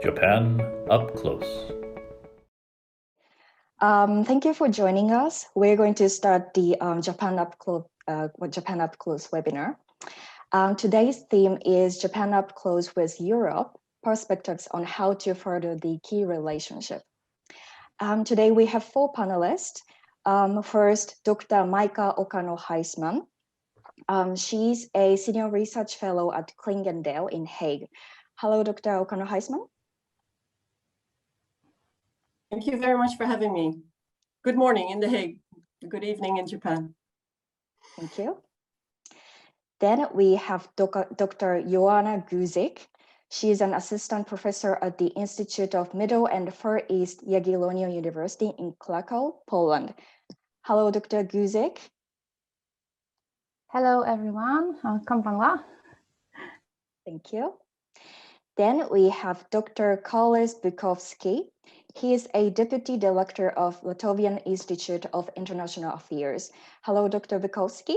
Japan Up Close. Thank you for joining us. We're going to start the Japan Up Close webinar. Today's theme is Japan Up Close with Europe, perspectives on how to further the key relationship. Today we have four panelists. First, Dr. Maaike Okano-Heijmans. She's a senior research fellow at Clingendale in Hague. Hello, Dr. Okano-Heijmans. Thank you very much for having me. Good morning in The Hague. Good evening in Japan. Thank you. Then we have Dr. Joanna Guzik. She is an assistant professor at the Institute of Middle and Far East Jagiellonian University in Krakow, Poland. Hello, Dr. Guzik. Hello, everyone. Konbanwa. Thank you. Then we have Dr. Karlis Bukovskis. He is a deputy director of Latvian Institute of International Affairs. Hello, Dr. Bukovskis.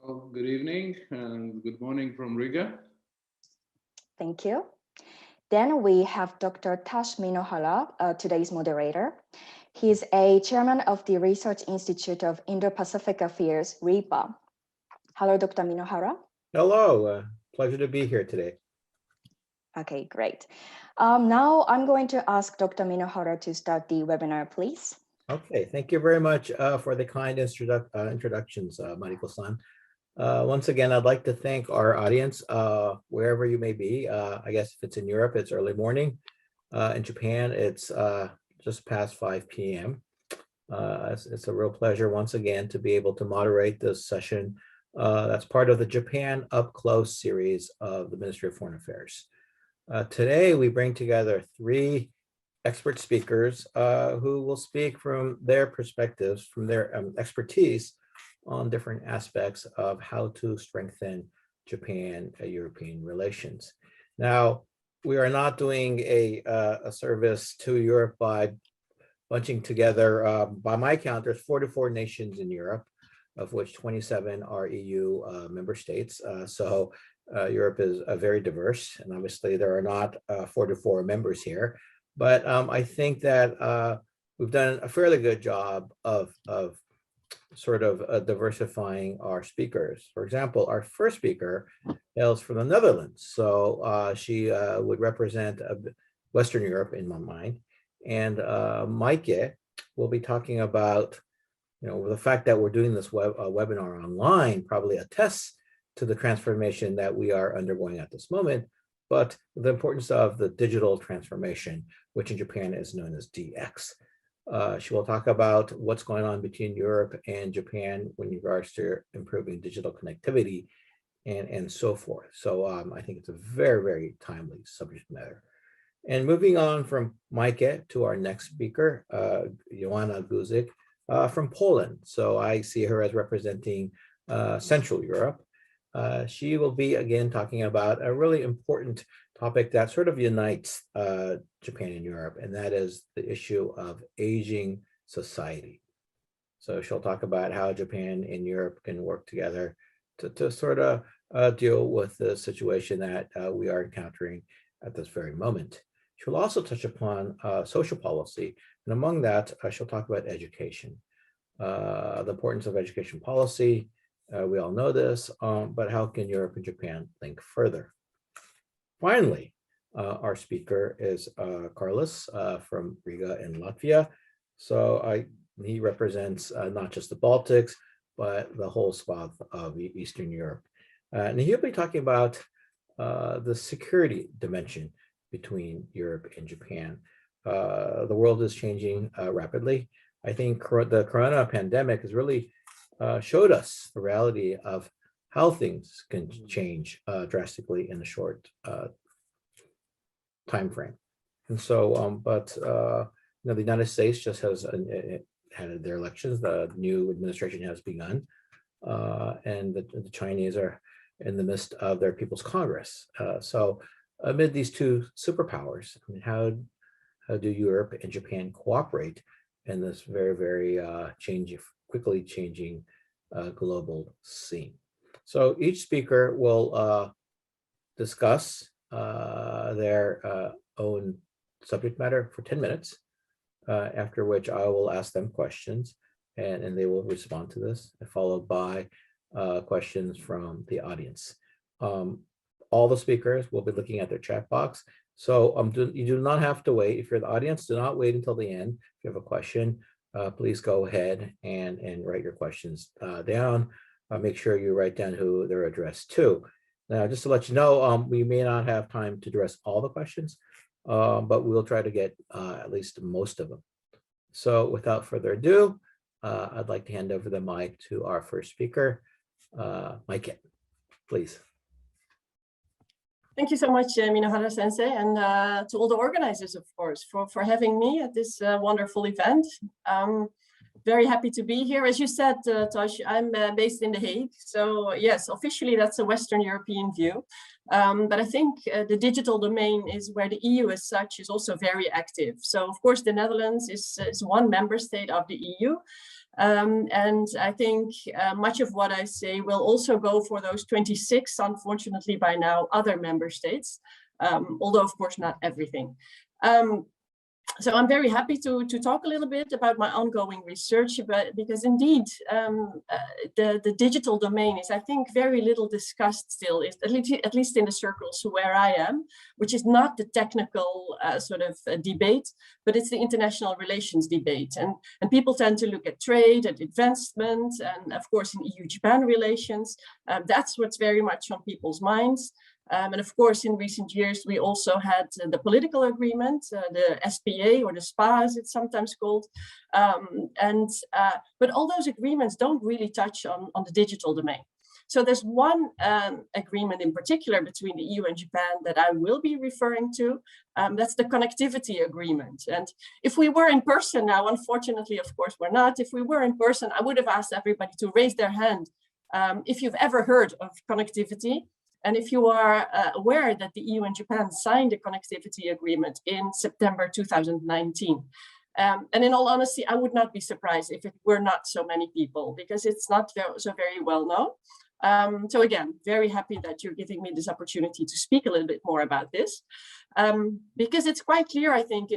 Well, good evening and good morning from Riga. Thank you. Then we have Dr. Tosh Minohara, today's moderator. He is a chairman of the Research Institute of Indo-Pacific Affairs, RIIPA. Hello, Dr. Minohara. Hello, pleasure to be here today. Okay, great. Now I'm going to ask Dr. Minohara to start the webinar, please. Okay, thank you very much for the kind introductions, Mariko-san. Once again, I'd like to thank our audience, wherever you may be. I guess if it's in Europe, it's early morning. In Japan, it's just past 5 p.m. It's a real pleasure once again to be able to moderate this session. That's part of the Japan Up Close series of the Ministry of Foreign Affairs. Today, we bring together three expert speakers who will speak from their perspectives, from their expertise on different aspects of how to strengthen Japan-European relations. Now, we are not doing a service to Europe by bunching together, by my count, there's 44 nations in Europe, of which 27 are EU member states. So Europe is very diverse, and obviously there are not 44 members here. But I think that we've done a fairly good job of sort of diversifying our speakers. For example, our first speaker hails from the Netherlands. So she would represent Western Europe in my mind. And Maaike will be talking about, the fact that we're doing this webinar online probably attests to the transformation that we are undergoing at this moment, but the importance of the digital transformation, which in Japan is known as DX. She will talk about what's going on between Europe and Japan in regards to improving digital connectivity and so forth. So I think it's a very, very timely subject matter. And moving on from Maaike to our next speaker, Joanna Guzik from Poland. So I see her as representing Central Europe. She will be again talking about a really important topic that sort of unites Japan and Europe, and that is the issue of aging society. So she'll talk about how Japan and Europe can work together to sort of deal with the situation that we are encountering at this very moment. She'll also touch upon social policy, and among that, she'll talk about education, the importance of education policy. We all know this, but how can Europe and Japan think further? Finally, our speaker is Karlis from Riga in Latvia. So he represents not just the Baltics, but the whole swath of Eastern Europe. And he'll be talking about the security dimension between Europe and Japan. The world is changing rapidly. I think the corona pandemic has really showed us the reality of how things can change drastically in a short time frame. And so, the United States just has had their elections. The new administration has begun, and the Chinese are in the midst of their People's Congress. So amid these two superpowers, I mean, how do Europe and Japan cooperate in this very, very quickly changing global scene? So each speaker will discuss their own subject matter for 10 minutes, after which I will ask them questions and they will respond to this, followed by questions from the audience. All the speakers will be looking at their chat box. So you do not have to wait. If you're the audience, do not wait until the end. If you have a question, please go ahead and write your questions down. Make sure you write down who they're addressed to. Now, just to let you know, we may not have time to address all the questions, but we'll try to get at least most of them. So without further ado, I'd like to hand over the mic to our first speaker, Maaike, please. Thank you so much, Minohara Sensei, and to all the organizers, of course, for having me at this wonderful event. Very happy to be here. As you said, Tosh, I'm based in The Hague. So yes, officially that's a Western European view. But I think the digital domain is where the EU as such is also very active. So of course, the Netherlands is one member state of the EU. And I think much of what I say will also go for those 26, unfortunately by now, other member states, although of course not everything. So I'm very happy to talk a little bit about my ongoing research, because indeed the digital domain is, I think, very little discussed still, at least in the circles where I am, which is not the technical sort of debate, but it's the international relations debate. And people tend to look at trade and investment, and of course in EU-Japan relations. That's what's very much on people's minds. And of course, in recent years, we also had the political agreement, the SPA or the SPA, as it's sometimes called. But all those agreements don't really touch on the digital domain. So there's one agreement in particular between the EU and Japan that I will be referring to. That's the connectivity agreement. And if we were in person now, unfortunately, of course, we're not. If we were in person, I would have asked everybody to raise their hand if you've ever heard of connectivity. And if you are aware that the EU and Japan signed a connectivity agreement in September 2019. And in all honesty, I would not be surprised if it were not so many people, because it's not so very well known. So again, very happy that you're giving me this opportunity to speak a little bit more about this. Because it's quite clear, I think,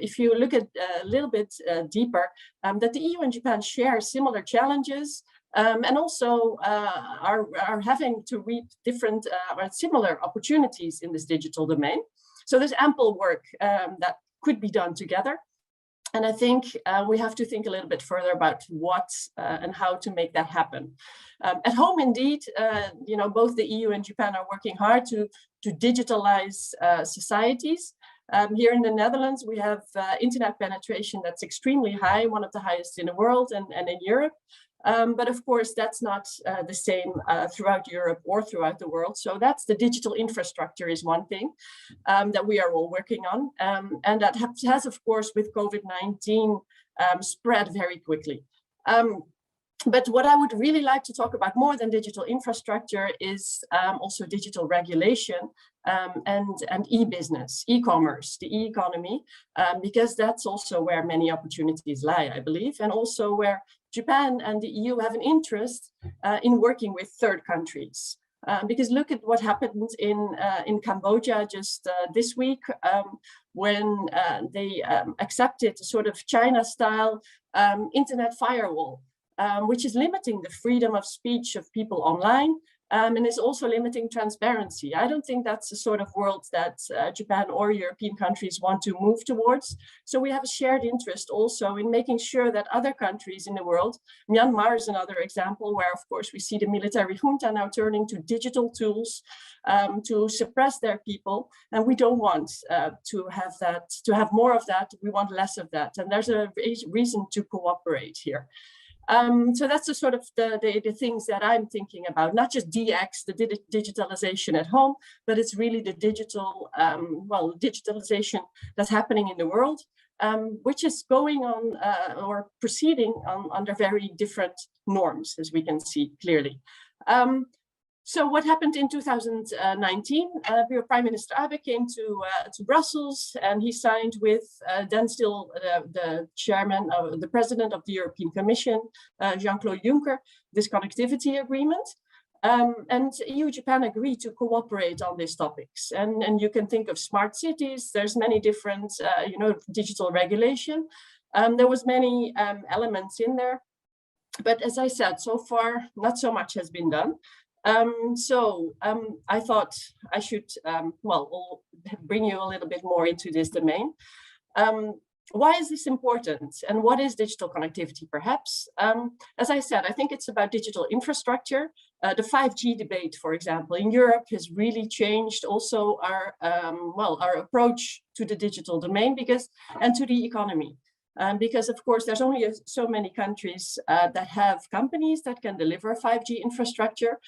if you look at a little bit deeper, that the EU and Japan share similar challenges, and also are having to reap different or similar opportunities in this digital domain. So there's ample work that could be done together. And I think we have to think a little bit further about what and how to make that happen. At home, indeed, both the EU and Japan are working hard to digitalize societies. Here in the Netherlands, we have internet penetration that's extremely high, one of the highest in the world and in Europe. But of course, that's not the same throughout Europe or throughout the world. So that's the digital infrastructure is one thing that we are all working on. And that has, of course, with COVID-19 spread very quickly. But what I would really like to talk about more than digital infrastructure is also digital regulation and e-business, e-commerce, the e-economy, because that's also where many opportunities lie, I believe, and also where Japan and the EU have an interest in working with third countries. Because look at what happened in Cambodia just this week when they accepted a sort of China-style internet firewall, which is limiting the freedom of speech of people online, and is also limiting transparency. I don't think that's the sort of world that Japan or European countries want to move towards. So we have a shared interest also in making sure that other countries in the world, Myanmar is another example where, of course, we see the military junta now turning to digital tools to suppress their people. And we don't want to have more of that. We want less of that. And there's a reason to cooperate here. So that's the sort of the things that I'm thinking about, not just DX, the digitalization at home, but it's really the digital, digitalization that's happening in the world, which is going on or proceeding under very different norms, as we can see clearly. So what happened in 2019? Prime Minister Abe came to Brussels, and he signed with then still the president of the European Commission, Jean-Claude Juncker, this connectivity agreement. And EU-Japan agreed to cooperate on these topics. And you can think of smart cities. There's many different, digital regulation. There was many elements in there. But as I said, so far, not so much has been done. I thought I should, bring you a little bit more into this domain. Why is this important? And what is digital connectivity, perhaps? As I said, I think it's about digital infrastructure. The 5G debate, for example, in Europe has really changed also our approach to the digital domain and to the economy. Because of course, there's only so many countries that have companies that can deliver 5G infrastructure.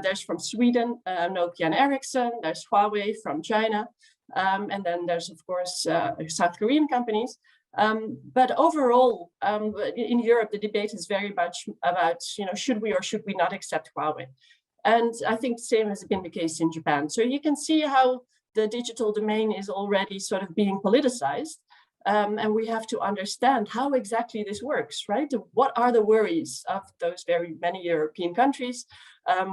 There's from Sweden, Nokia and Ericsson, there's Huawei from China, and then there's of course South Korean companies. But overall, in Europe, the debate is very much about, should we or should we not accept Huawei? And I think the same has been the case in Japan. So you can see how the digital domain is already sort of being politicized. And we have to understand how exactly this works, right? What are the worries of those very many European countries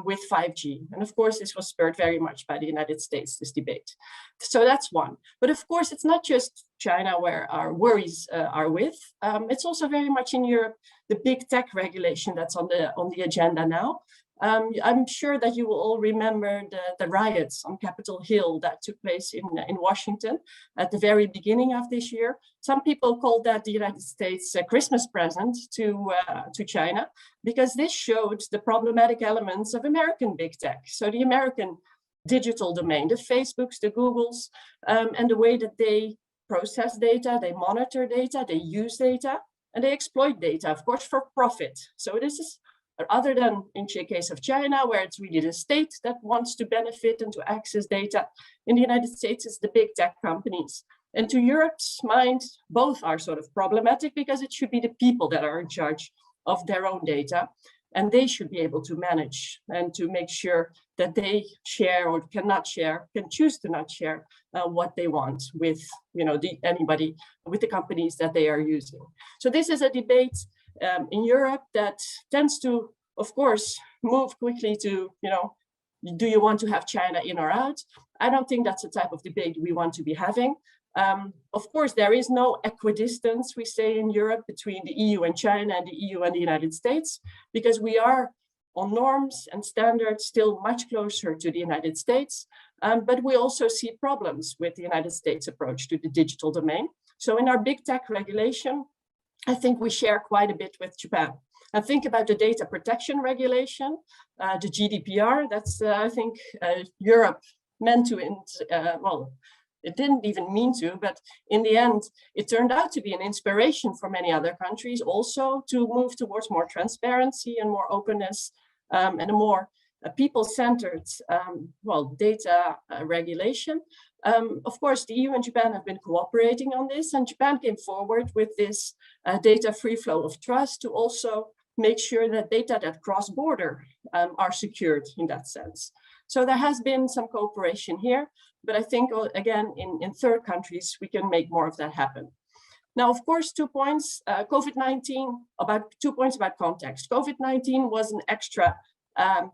with 5G? And of course, this was spurred very much by the United States, this debate. So that's one. But of course, it's not just China where our worries are with. It's also very much in Europe, the big tech regulation that's on the agenda now. I'm sure that you will all remember the riots on Capitol Hill that took place in Washington at the very beginning of this year. Some people called that the United States Christmas present to China, because this showed the problematic elements of American big tech. So the American digital domain, the Facebooks, the Googles, and the way that they process data, they monitor data, they use data, and they exploit data, of course, for profit. So this is other than in the case of China, where it's really the state that wants to benefit and to access data. In the United States, it's the big tech companies. And to Europe's mind, both are sort of problematic because it should be the people that are in charge of their own data. And they should be able to manage and to make sure that they share or cannot share, can choose to not share what they want with anybody, with the companies that they are using. So this is a debate in Europe that tends to, of course, move quickly to, do you want to have China in or out? I don't think that's the type of debate we want to be having. Of course, there is no equidistance, we say in Europe, between the EU and China and the EU and the United States, because we are on norms and standards still much closer to the United States. But we also see problems with the United States approach to the digital domain. So in our big tech regulation, I think we share quite a bit with Japan. And think about the data protection regulation, the GDPR, that's, I think, Europe meant to, it didn't even mean to, but in the end, it turned out to be an inspiration for many other countries also to move towards more transparency and more openness and a more people-centered, data regulation. Of course, the EU and Japan have been cooperating on this, and Japan came forward with this data free flow of trust to also make sure that data that cross border are secured in that sense. So there has been some cooperation here, but I think, again, in third countries, we can make more of that happen. Now, of course, 2 points, COVID-19, about 2 points about context. COVID-19 was an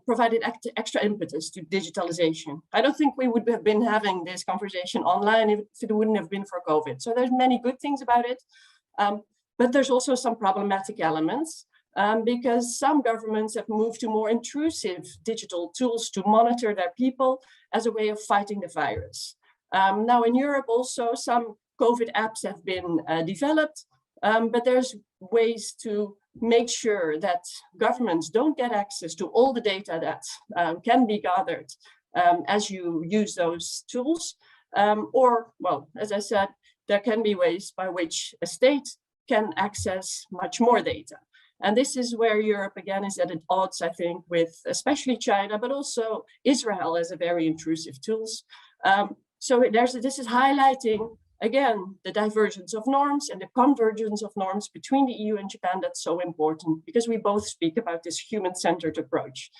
provided extra impetus to digitalization. I don't think we would have been having this conversation online if it wouldn't have been for COVID. So there's many good things about it, but there's also some problematic elements because some governments have moved to more intrusive digital tools to monitor their people as a way of fighting the virus. Now in Europe also some COVID apps have been developed, but there's ways to make sure that governments don't get access to all the data that can be gathered as you use those tools. Or, well, as I said, there can be ways by which a state can access much more data. And this is where Europe, again, is at odds, I think, with especially China, but also Israel as a very intrusive tools. So this is highlighting, again, the divergence of norms and the convergence of norms between the EU and Japan. That's so important because we both speak about this human-centered approach.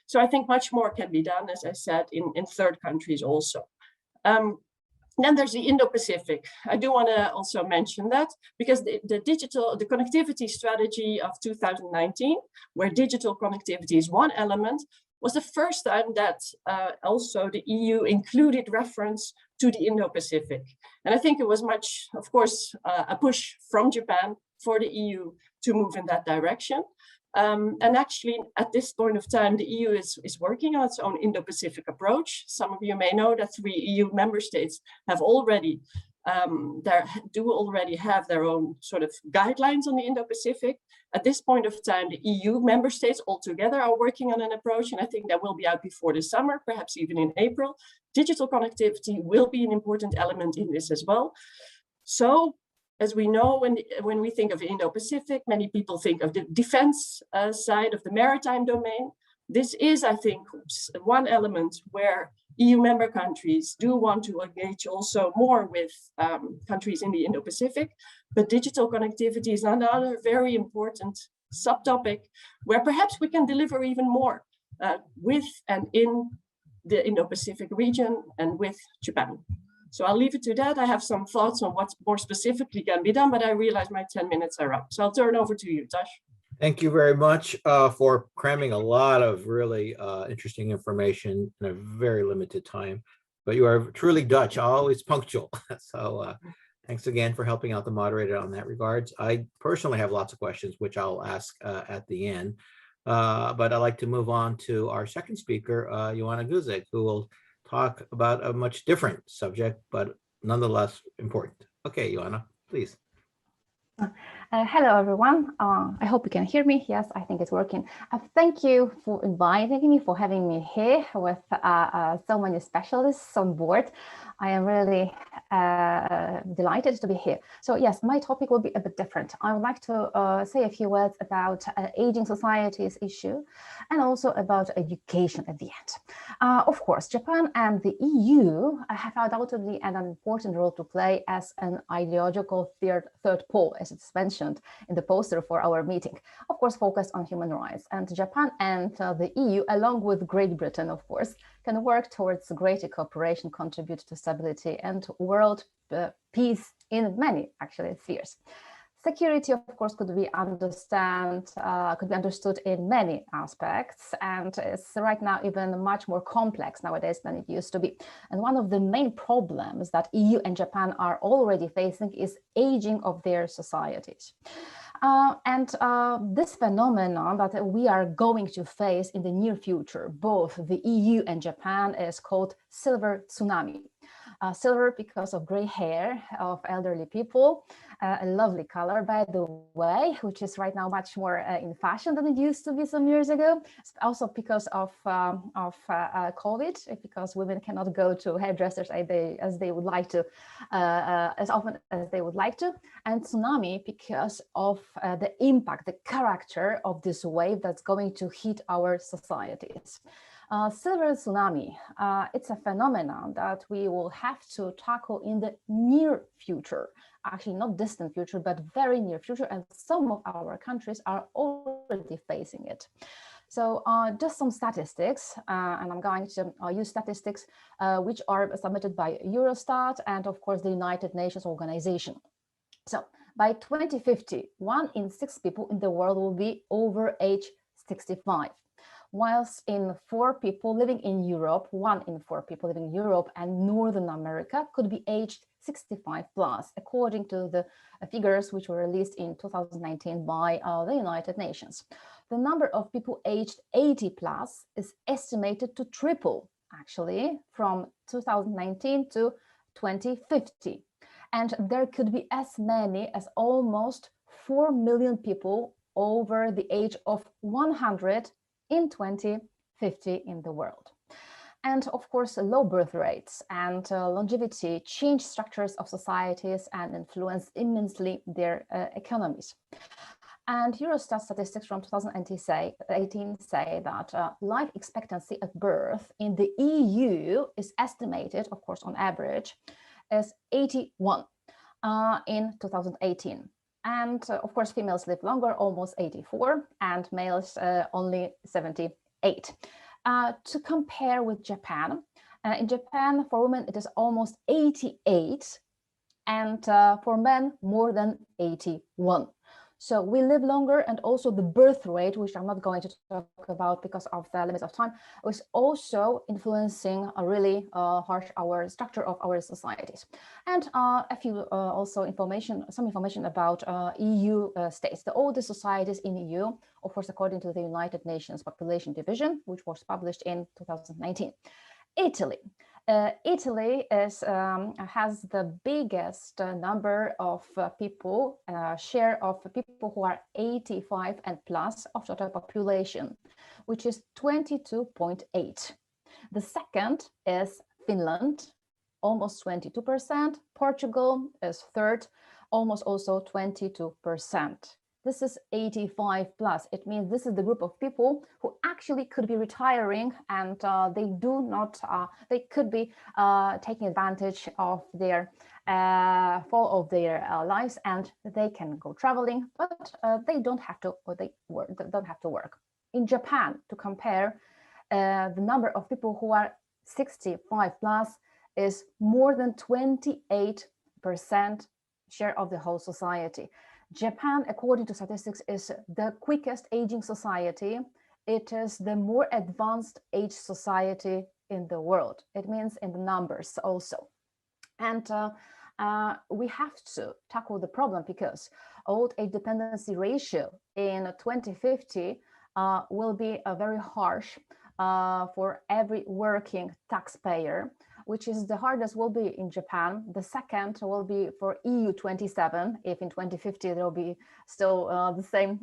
So I think much more can be done, as I said, in third countries also. Then there's the Indo-Pacific. I do want to also mention that because the connectivity strategy of 2019, where digital connectivity is one element, was the first time that also the EU included reference to the Indo-Pacific. And I think it was much, of course, a push from Japan for the EU to move in that direction. And actually, at this point of time, the EU is working on its own Indo-Pacific approach. Some of you may know that 3 EU member states have already already have their own sort of guidelines on the Indo-Pacific. At this point of time, the EU member states all together are working on an approach, and I think that will be out before the summer, perhaps even in April. Digital connectivity will be an important element in this as well. So, as we know, when we think of Indo-Pacific, many people think of the defense side of the maritime domain. This is, I think, one element where EU member countries do want to engage also more with countries in the Indo-Pacific, but digital connectivity is another very important subtopic where perhaps we can deliver even more with and in the Indo-Pacific region and with Japan. So I'll leave it to that. I have some thoughts on what more specifically can be done, but I realize my 10 minutes are up. So I'll turn over to you, Tosh. Thank you very much for cramming a lot of really interesting information in a very limited time. But you are truly Dutch, always punctual. So thanks again for helping out the moderator on that regards. I personally have lots of questions, which I'll ask at the end. But I'd like to move on to our second speaker, Joanna Guzik, who will talk about a much different subject, but nonetheless important. Okay, Joanna, please. Hello, everyone. I hope you can hear me. Yes, I think it's working. Thank you for inviting me, for having me here with so many specialists on board. I am really delighted to be here. So yes, my topic will be a bit different. I would like to say a few words about aging societies issue and also about education at the end. Of course, Japan and the EU have undoubtedly an important role to play as an ideological third pole, as it's mentioned in the poster for our meeting, of course, focused on human rights. And Japan and the EU, along with Great Britain, of course, can work towards greater cooperation, contribute to stability and world peace in many, actually, spheres. Security, of course, could be understood in many aspects, and it's right now even much more complex nowadays than it used to be. And one of the main problems that EU and Japan are already facing is aging of their societies. This phenomenon that we are going to face in the near future, both the EU and Japan, is called silver tsunami. Silver because of gray hair of elderly people, a lovely color, by the way, which is right now much more in fashion than it used to be some years ago. Also because of COVID, because women cannot go to hairdressers as they would like to, as often as they would like to. And tsunami because of the impact, the character of this wave that's going to hit our societies. Silver tsunami, it's a phenomenon that we will have to tackle in the near future, actually not distant future, but very near future, and some of our countries are already facing it. So just some statistics, and I'm going to use statistics which are submitted by Eurostat and of course the United Nations Organization. So by 2050, 1 in 6 people in the world will be over age 65. Whilst in 4 people living in Europe, 1 in 4 people living in Europe and Northern America could be aged 65 plus, according to the figures which were released in 2019 by the United Nations. The number of people aged 80 plus is estimated to triple, actually, from 2019 to 2050. And there could be as many as almost 4 million people over the age of 100 in 2050 in the world. And of course, low birth rates and longevity change structures of societies and influence immensely their economies. And Eurostat statistics from 2018 say that life expectancy at birth in the EU is estimated, of course, on average, as 81 in 2018. And of course, females live longer, almost 84, and males only 78. To compare with Japan, In Japan, for women, it is almost 88, and for men, more than 81. So we live longer, and also the birth rate, which I'm not going to talk about because of the limits of time, is also influencing a really harsh our structure of our societies. And a few some information about EU states. The oldest societies in EU, of course, according to the United Nations Population Division, which was published in 2019. Italy. Italy has the biggest number of people, share of people who are 85 and plus of total population, which is 22.8. The second is Finland, almost 22%. Portugal is third, almost also 22%. This is 85 plus. It means this is the group of people who actually could be retiring, and they could be taking advantage of their fall of their lives, and they can go traveling, but they don't have to, or they don't have to work. In Japan, to compare, the number of people who are 65 plus is more than 28% share of the whole society. Japan, according to statistics, is the quickest aging society. It is the more advanced age society in the world. It means in the numbers also. And we have to tackle the problem because old age dependency ratio in 2050 will be very harsh for every working taxpayer, which is the hardest will be in Japan. The second will be for EU 27. If in 2050 there will be still the same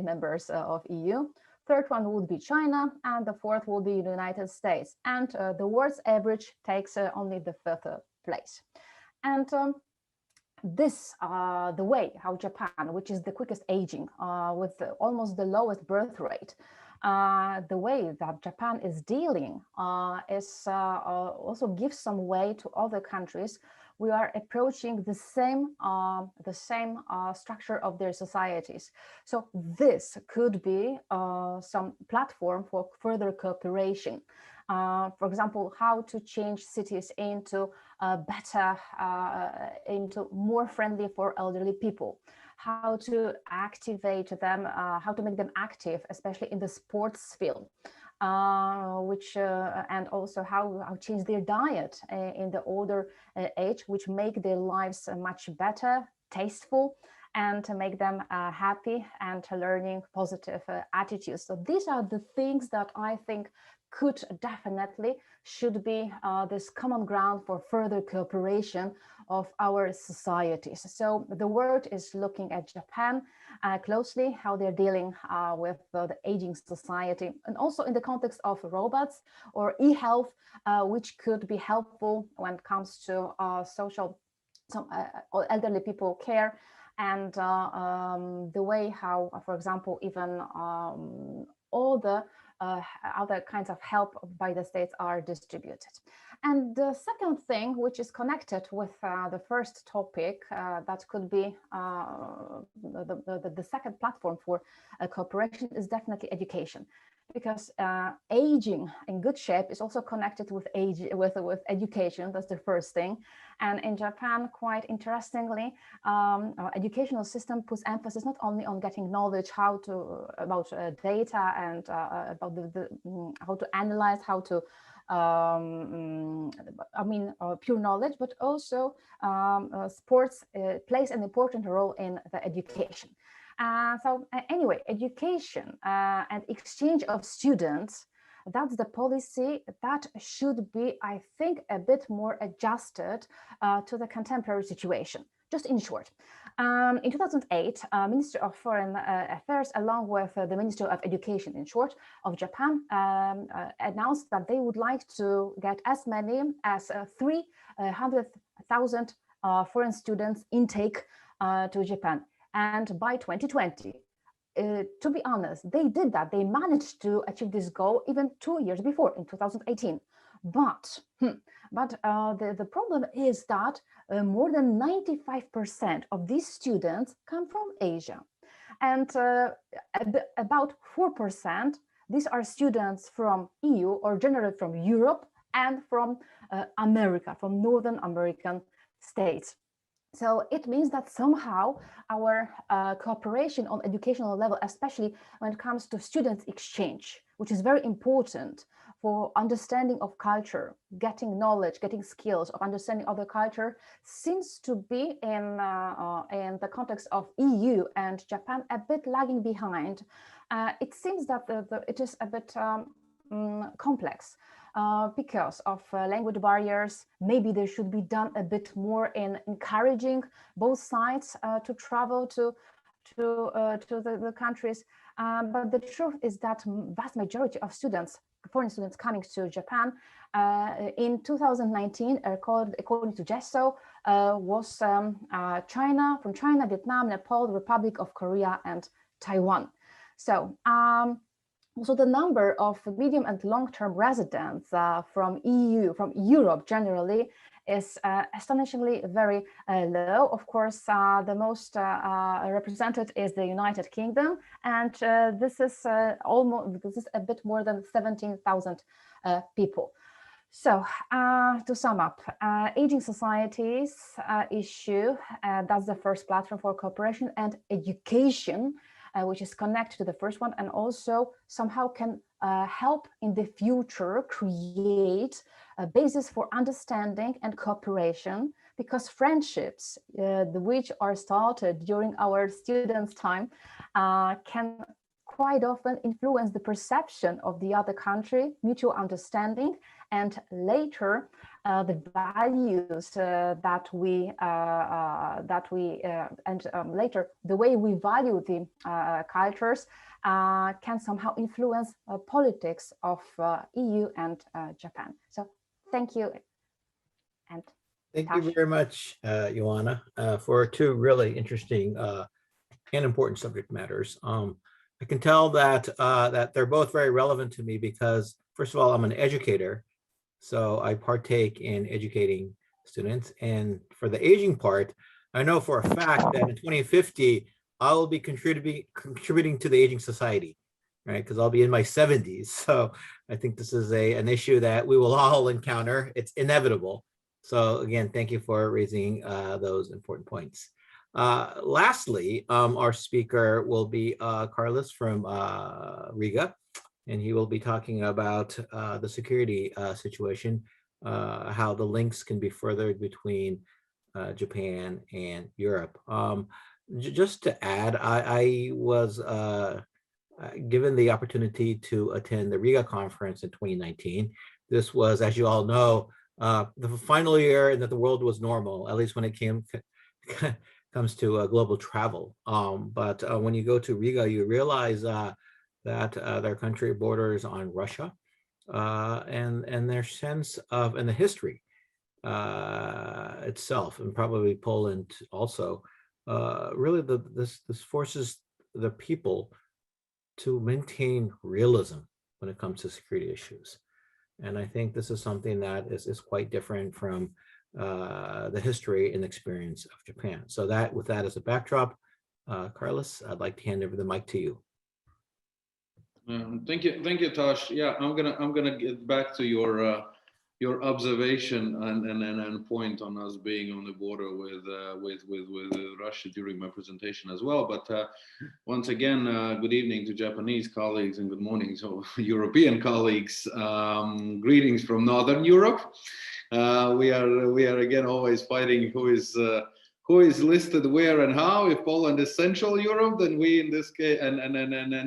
members of EU. Third one would be China, and the fourth will be the United States. And the world's average takes only the fifth place. And this the way how Japan, which is the quickest aging with almost the lowest birth rate, the way that Japan is dealing is also gives some way to other countries. We are approaching the same structure of their societies. So this could be some platform for further cooperation. For example, how to change cities into better, into more friendly for elderly people. How to activate them, how to make them active, especially in the sports field, and also how change their diet in the older age, which make their lives much better, tasteful, and to make them happy and learning positive attitudes. So these are the things that I think could definitely should be this common ground for further cooperation of our societies. So the world is looking at Japan closely, how they're dealing with the aging society, and also in the context of robots or e-health, which could be helpful when it comes to elderly people care, and the way how, for example, even all the other kinds of help by the states are distributed. And the second thing, which is connected with the first topic, that could be the second platform for cooperation, is definitely education. Because aging in good shape is also connected with education. That's the first thing. And in Japan, quite interestingly, our educational system puts emphasis not only on getting knowledge about data and about how to analyze, how to pure knowledge, but also sports plays an important role in the education. Anyway, education and exchange of students, that's the policy that should be, I think, a bit more adjusted to the contemporary situation. Just in short, in 2008, Ministry of Foreign Affairs, along with the Ministry of Education, in short, of Japan, announced that they would like to get as many as 300,000 foreign students intake to Japan. And by 2020, to be honest, they did that. They managed to achieve this goal even 2 years before, in 2018. But the problem is that more than 95% of these students come from Asia. And about 4%, these are students from EU or generally from Europe and from America, from Northern American states. So it means that somehow our cooperation on educational level, especially when it comes to students exchange, which is very important for understanding of culture, getting knowledge, getting skills of understanding other culture, seems to be in the context of EU and Japan a bit lagging behind. It seems that it is a bit complex. Because of language barriers, maybe there should be done a bit more in encouraging both sides to travel to the countries. But the truth is that vast majority of students, foreign students coming to Japan in 2019, according to GESO, was China, Vietnam, Nepal, the Republic of Korea, and Taiwan. So. So the number of medium and long-term residents from EU, from Europe generally, is astonishingly very low. Of course, the most represented is the United Kingdom, and this is a bit more than 17,000 people. So to sum up, aging societies issue, that's the first platform for cooperation, and education, which is connected to the first one, and also somehow can help in the future create a basis for understanding and cooperation, because friendships which are started during our students' time can quite often influence the perception of the other country, mutual understanding, and later the values later the way we value the cultures can somehow influence politics of EU and Japan. So thank you. And thank Tosh. you very much, Joanna, for two really interesting and important subject matters. I can tell that that they're both very relevant to me because, first of all, I'm an educator, so I partake in educating students. And for the aging part, I know for a fact that in 2050, I will be contributing to the aging society, right? Because I'll be in my 70s. So I think this is an issue that we will all encounter. It's inevitable. So again, thank you for raising those important points. Lastly, our speaker will be Karlis from Riga, and he will be talking about the security situation, how the links can be furthered between Japan and Europe. Just to add, I was given the opportunity to attend the Riga conference in 2019. This was, as you all know, the final year that the world was normal, at least when it comes to global travel. But when you go to Riga, you realize that their country borders on Russia, and their sense of, and the history itself, and probably Poland also, really this forces the people to maintain realism when it comes to security issues. And I think this is something that is quite different from the history and experience of Japan. So that, with that as a backdrop, Karlis, I'd like to hand over the mic to you. Thank you, Tosh. Yeah, I'm gonna get back to your observation and point on us being on the border with Russia during my presentation as well. But once again, good evening to Japanese colleagues and good morning to European colleagues. Greetings from Northern Europe. We are again always fighting who is listed where and how. If Poland is Central Europe, then we in this case, and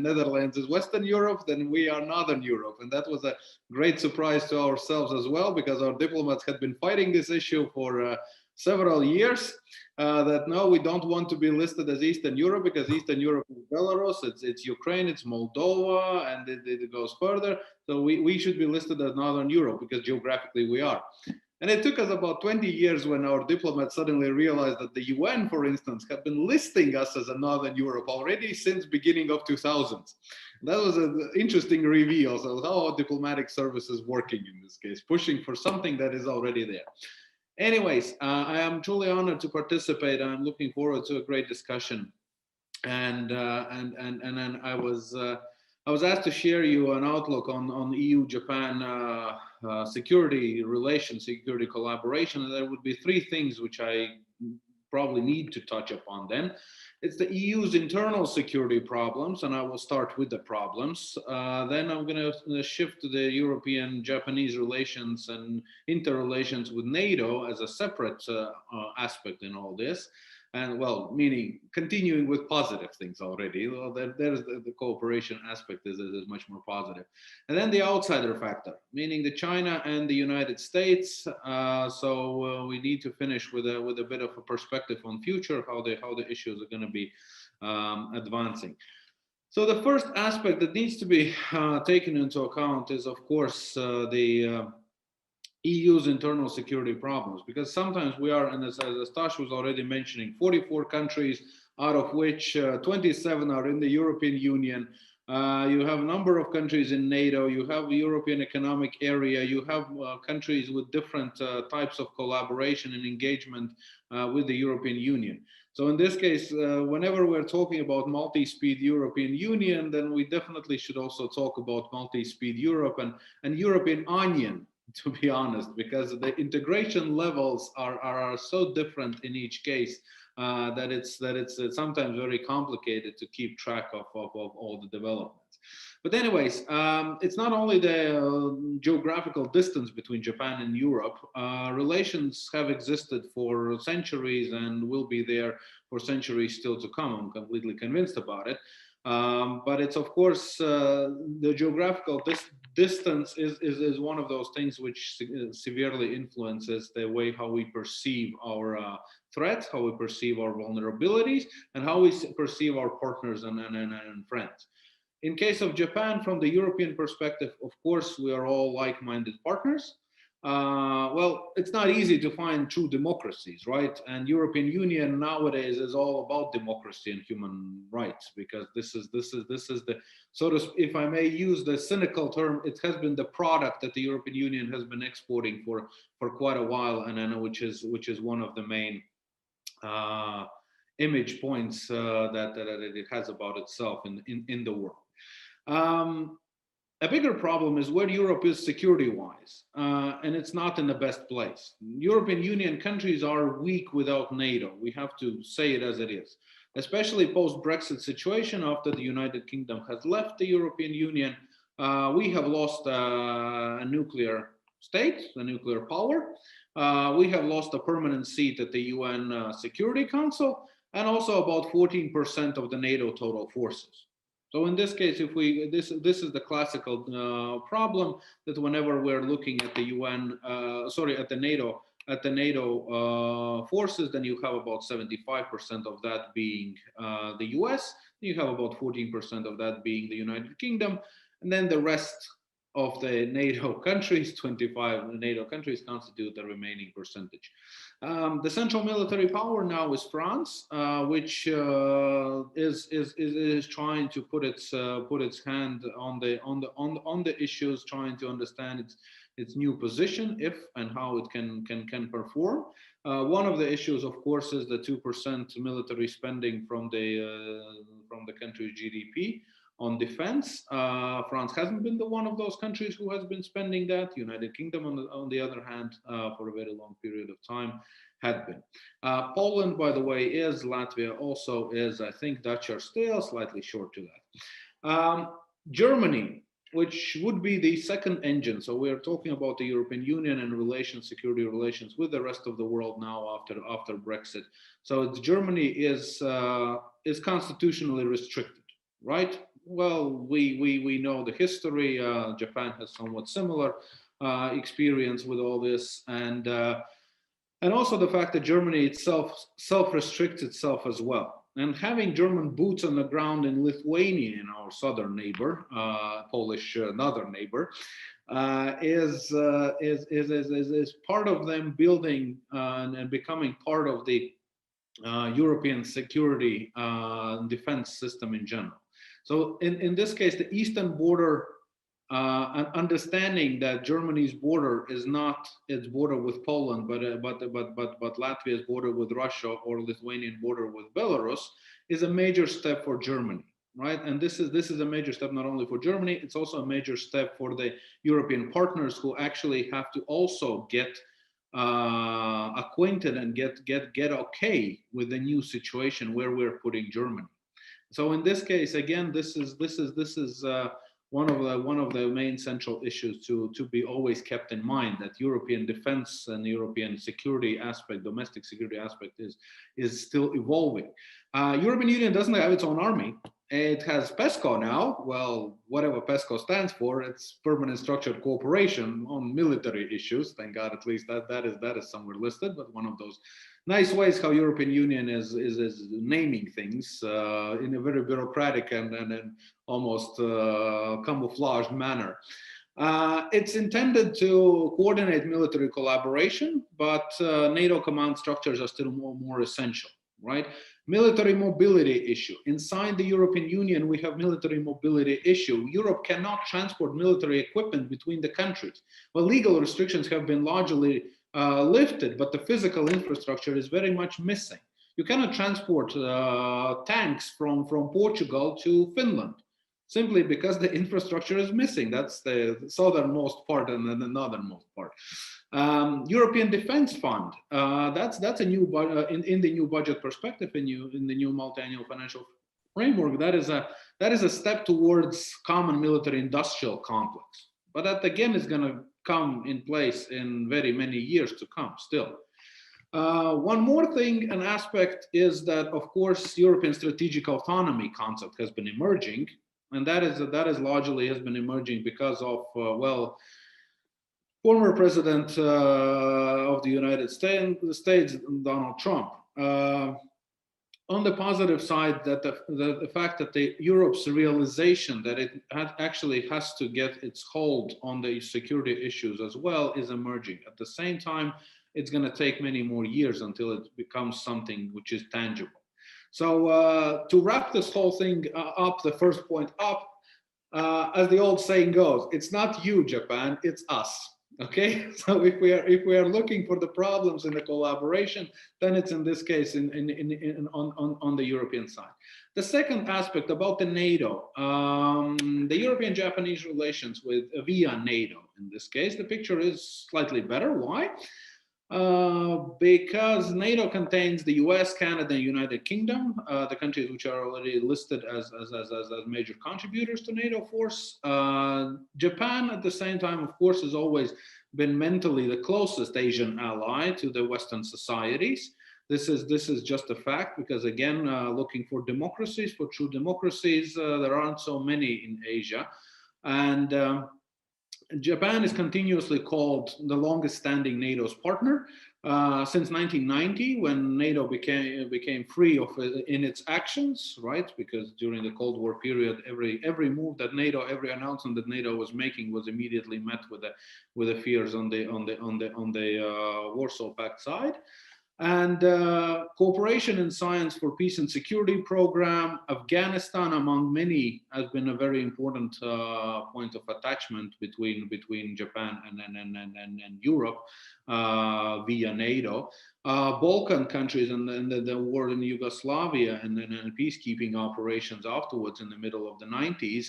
Netherlands is Western Europe, then we are Northern Europe. And that was a great surprise to ourselves as well, because our diplomats had been fighting this issue for several years, that no, we don't want to be listed as Eastern Europe, because Eastern Europe is Belarus, it's Ukraine, it's Moldova, and it goes further. So we should be listed as Northern Europe, because geographically we are. And it took us about 20 years when our diplomats suddenly realized that the UN, for instance, had been listing us as a Northern Europe already since beginning of 2000s. That was an interesting reveal. So how our diplomatic service is working in this case, pushing for something that is already there. Anyways, I am truly honored to participate. I'm looking forward to a great discussion. And I was I was asked to share you an outlook on EU-Japan security relations, security collaboration, and there would be three things which I probably need to touch upon then. It's the EU's internal security problems, and I will start with the problems. Then I'm going to shift to the European-Japanese relations and interrelations with NATO as a separate aspect in all this. And well, meaning continuing with positive things already. Well, there's the cooperation aspect is much more positive. And then the outsider factor, meaning the China and the United States. So we need to finish with a bit of a perspective on future, how the issues are going to be advancing. So the first aspect that needs to be taken into account is, of course, the EU's internal security problems, because sometimes we are, and as Tosh was already mentioning, 44 countries, out of which 27 are in the European Union. You have a number of countries in NATO, you have the European Economic Area, you have countries with different types of collaboration and engagement with the European Union. So in this case, whenever we're talking about multi-speed European Union, then we definitely should also talk about multi-speed Europe and European onion, to be honest, because the integration levels are so different in each case that it's sometimes very complicated to keep track of all the developments. But anyways, it's not only the geographical distance between Japan and Europe. Relations have existed for centuries and will be there for centuries still to come. I'm completely convinced about it. But it's, of course, the geographical distance is one of those things which severely influences the way how we perceive our threats, how we perceive our vulnerabilities, and how we perceive our partners and friends. In case of Japan, from the European perspective, of course, we are all like-minded partners. Well, it's not easy to find true democracies, right? And European Union nowadays is all about democracy and human rights, because this is the sort of, if I may use the cynical term, it has been the product that the European Union has been exporting for quite a while, and I know which is one of the main image points that it has about itself in the world. A bigger problem is where Europe is security-wise, and it's not in the best place. European Union countries are weak without NATO. We have to say it as it is, especially post-Brexit situation after the United Kingdom has left the European Union. We have lost a nuclear state, a nuclear power. We have lost a permanent seat at the UN Security Council, and also about 14% of the NATO total forces. So in this case, if this is the classical problem that whenever we're looking at the UN, at the NATO forces, then you have about 75% of that being the US, you have about 14% of that being the United Kingdom, and then the rest of the NATO countries, 25 NATO countries, constitute the remaining percentage. The central military power now is France, which is trying to put its hand on the issues, trying to understand its new position, if and how it can perform. One of the issues, of course, is the 2% military spending from the country's GDP on defense. France hasn't been one of those countries who has been spending that. United Kingdom, on the other hand, for a very long period of time, had been. Poland, by the way, is. Latvia also is. I think Dutch are still slightly short to that. Germany, which would be the second engine. So we're talking about the European Union and security relations with the rest of the world now after Brexit. So Germany is constitutionally restricted, right? Well, we know the history. Japan has somewhat similar experience with all this, and also the fact that Germany itself self-restricts itself as well. And having German boots on the ground in Lithuania, our southern neighbor, Polish northern neighbor, is part of them building and becoming part of the European security defense system in general. So in this case, the eastern border, understanding that Germany's border is not its border with Poland, but Latvia's border with Russia or Lithuanian border with Belarus, is a major step for Germany. right? And this is a major step not only for Germany, it's also a major step for the European partners who actually have to also get acquainted and get okay with the new situation where we're putting Germany. So in this case, again, this is one of the main central issues to be always kept in mind, that European defense and European security aspect, domestic security aspect, is still evolving. European Union doesn't have its own army. It has PESCO now. Well, whatever PESCO stands for, it's Permanent Structured Cooperation on Military Issues. Thank God, at least that is somewhere listed. But one of those nice ways how European Union is naming things in a very bureaucratic and almost camouflaged manner. It's intended to coordinate military collaboration, but NATO command structures are still more essential, right? Military mobility issue. Inside the European Union, we have military mobility issue. Europe cannot transport military equipment between the countries. Well, legal restrictions have been largely lifted, but the physical infrastructure is very much missing. You cannot transport tanks from Portugal to Finland, simply because the infrastructure is missing. That's the southernmost part and then the northernmost part. European Defense Fund, that's a new in the new budget perspective, in the new multi-annual financial framework. That is a step towards common military industrial complex. But that again is going to come in place in very many years to come still. One more thing, an aspect, is that, of course, European strategic autonomy concept has been emerging, and that is largely has been emerging because of former president of the United States, Donald Trump. On the positive side, that the fact that Europe's realization that it actually has to get its hold on the security issues as well is emerging. At the same time, it's going to take many more years until it becomes something which is tangible. So to wrap this whole thing up, the first point up, as the old saying goes, it's not you, Japan, it's us. Okay, so if we are looking for the problems in the collaboration, then it's in this case on the European side. The second aspect about the NATO, the European-Japanese relations via NATO. In this case, the picture is slightly better. Why? Because NATO contains the US, Canada, and United Kingdom, the countries which are already listed as major contributors to NATO force. Japan, at the same time, of course, has always been mentally the closest Asian ally to the Western societies. This is just a fact, because again, looking for democracies, for true democracies, there aren't so many in Asia. And Japan is continuously called the longest standing NATO's partner since 1990, when NATO became free in its actions, right? Because during the Cold War period, every move that NATO, every announcement that NATO was making was immediately met with the fears on the Warsaw Pact side. And cooperation in science for peace and security program, Afghanistan, among many, has been a very important point of attachment between Japan and Europe via NATO. Balkan countries and the war in Yugoslavia and peacekeeping operations afterwards in the middle of the 90s.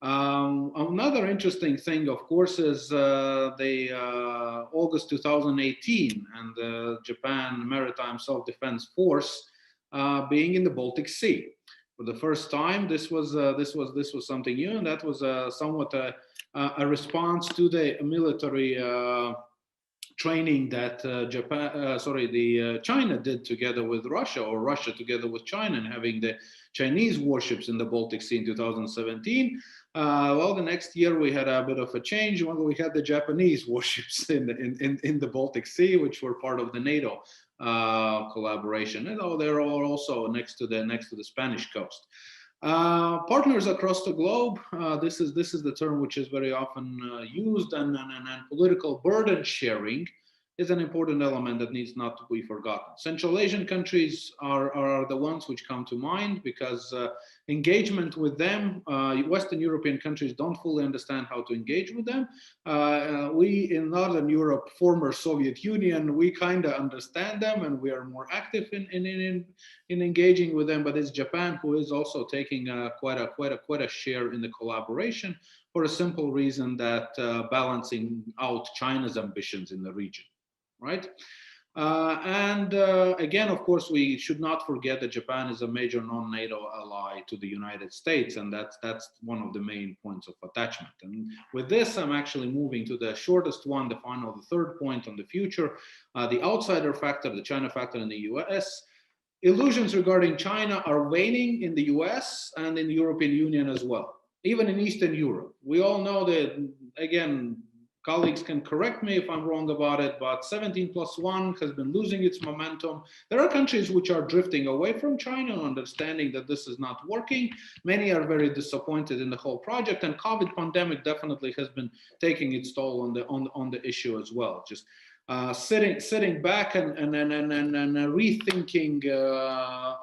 Another interesting thing, of course, is the August 2018 and the Japan Maritime Self-Defense Force being in the Baltic Sea. For the first time, this was something new, and that was somewhat a response to the military training that China did together with Russia, or Russia together with China, and having the Chinese warships in the Baltic Sea in 2017. Well, the next year we had a bit of a change when we had the Japanese warships in the Baltic Sea, which were part of the NATO collaboration. And they're also next to the Spanish coast. Partners across the globe. This is the term which is very often used, and political burden sharing is an important element that needs not to be forgotten. Central Asian countries are the ones which come to mind because engagement with them, Western European countries don't fully understand how to engage with them. We in Northern Europe, former Soviet Union, we kind of understand them and we are more active in engaging with them, but it's Japan who is also taking quite a share in the collaboration for a simple reason that balancing out China's ambitions in the region. Right? Again, of course, we should not forget that Japan is a major non-NATO ally to the United States, and that's one of the main points of attachment. And with this, I'm actually moving to the shortest one, the third point on the future, the outsider factor, the China factor in the US. Illusions regarding China are waning in the US and in the European Union as well, even in Eastern Europe. We all know that, again, colleagues can correct me if I'm wrong about it, but 17+1 has been losing its momentum. There are countries which are drifting away from China, understanding that this is not working. Many are very disappointed in the whole project, and COVID pandemic definitely has been taking its toll on the issue as well. Just sitting back and rethinking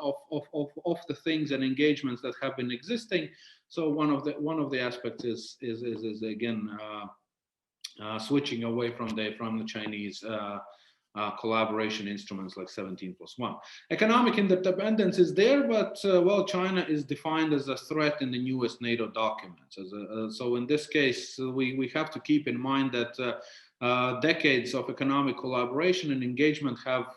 of the things and engagements that have been existing. So one of the aspects is again. Switching away from the Chinese collaboration instruments like 17+1. Economic independence is there, but well, China is defined as a threat in the newest NATO documents. So in this case, we have to keep in mind that decades of economic collaboration and engagement have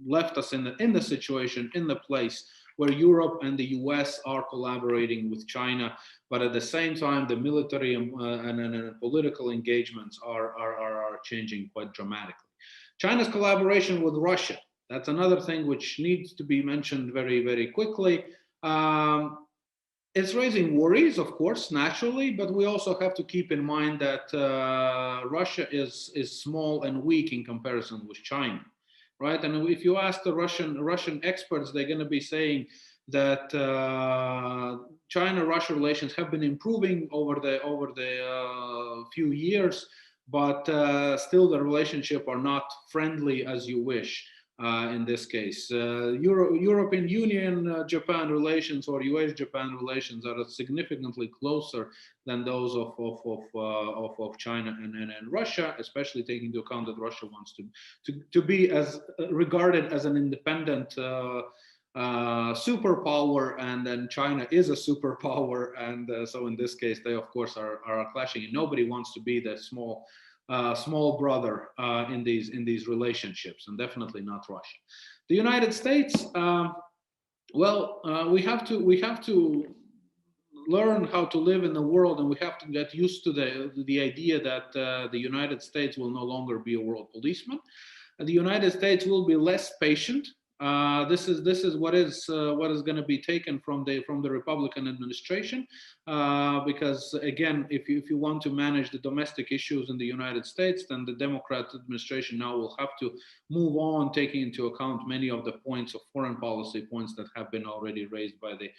left us in the situation, in the place where Europe and the US are collaborating with China, but at the same time, the military and political engagements are changing quite dramatically. China's collaboration with Russia, that's another thing which needs to be mentioned very, very quickly. It's raising worries, of course, naturally, but we also have to keep in mind that Russia is small and weak in comparison with China. Right, and if you ask the Russian experts, they're going to be saying that China-Russia relations have been improving over the few years, but still the relationship are not friendly as you wish. In this case, European Union Japan relations or US-Japan relations are significantly closer than those of China and Russia, especially taking into account that Russia wants to be as regarded as an independent superpower, and then China is a superpower, and so in this case they of course are clashing, and nobody wants to be the small brother in these relationships, and definitely not Russia. The United States, we have to learn how to live in the world, and we have to get used to the idea that the United States will no longer be a world policeman. The United States will be less patient. This is what is going to be taken from the Republican administration, because again, if you want to manage the domestic issues in the United States, then the Democrat administration now will have to move on, taking into account many of the points of foreign policy points that have been already raised by the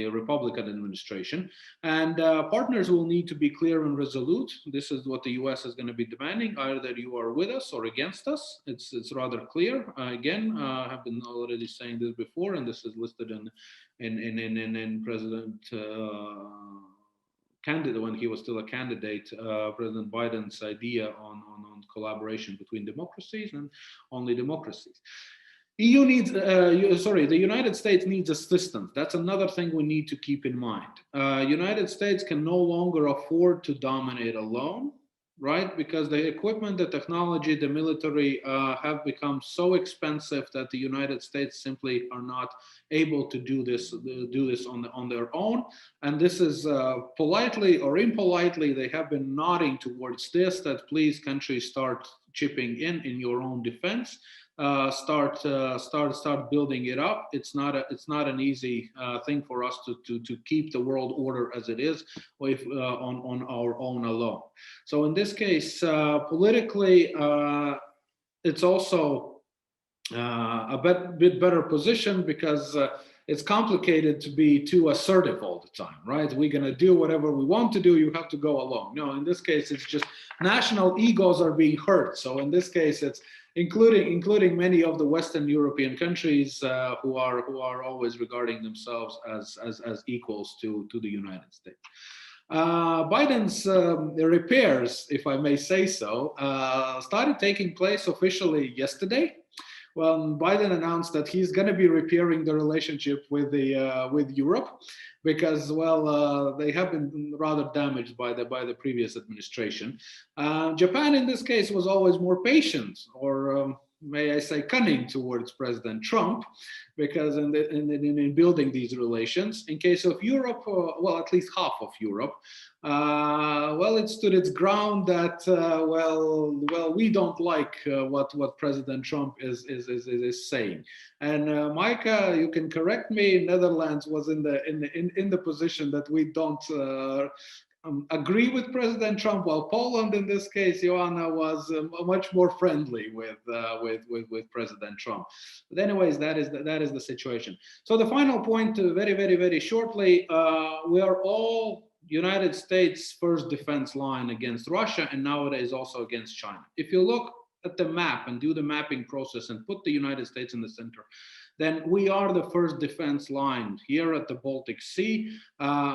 Republican administration. And partners will need to be clear and resolute. This is what the US is going to be demanding. Either you are with us or against us. It's rather clear. Again, I have been already saying this before, and this is listed in President candidate, when he was still a candidate, President Biden's idea on collaboration between democracies and only democracies. The United States needs assistance. That's another thing we need to keep in mind. United States can no longer afford to dominate alone, right? Because the equipment, the technology, the military have become so expensive that the United States simply are not able to do this on their own. And this is politely or impolitely, they have been nodding towards this, that please countries start chipping in your own defense. Start building it up. It's not an easy thing for us to keep the world order as it is on our own alone. So in this case, politically, it's also a bit better position, because it's complicated to be too assertive all the time, right? We're going to do whatever we want to do. You have to go along. No, in this case, it's just national egos are being hurt. So in this case, it's including many of the Western European countries who are always regarding themselves as equals to the United States. Biden's repairs, if I may say so, started taking place officially yesterday, when Biden announced that he's going to be repairing the relationship with Europe, because they have been rather damaged by the previous administration. Japan, in this case, was always more patient, or may I say cunning, towards President Trump, because in building these relations. In case of Europe, at least half of Europe, it stood its ground that we don't like what President Trump is saying. And Maaike, you can correct me. Netherlands was in the position that we don't agree with President Trump, while Poland, in this case, Joanna, was much more friendly with President Trump. But anyways, that is the situation. So the final point, very, very, very shortly, we are all United States' first defense line against Russia, and nowadays also against China. If you look at the map and do the mapping process and put the United States in the center, then we are the first defense line here at the Baltic Sea,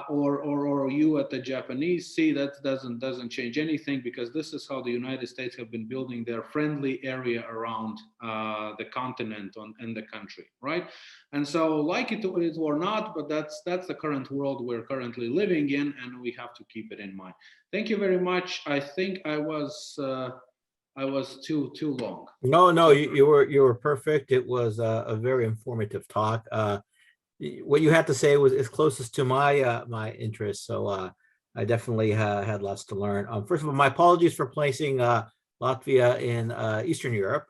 or you at the Japanese Sea. That doesn't change anything, because this is how the United States have been building their friendly area around the continent and the country, right? And so, like it or not, but that's the current world we're currently living in, and we have to keep it in mind. Thank you very much. I think I was too long. No, you were perfect. It was a very informative talk. What you had to say is closest to my interest. So I definitely had lots to learn. First of all, my apologies for placing Latvia in Eastern Europe.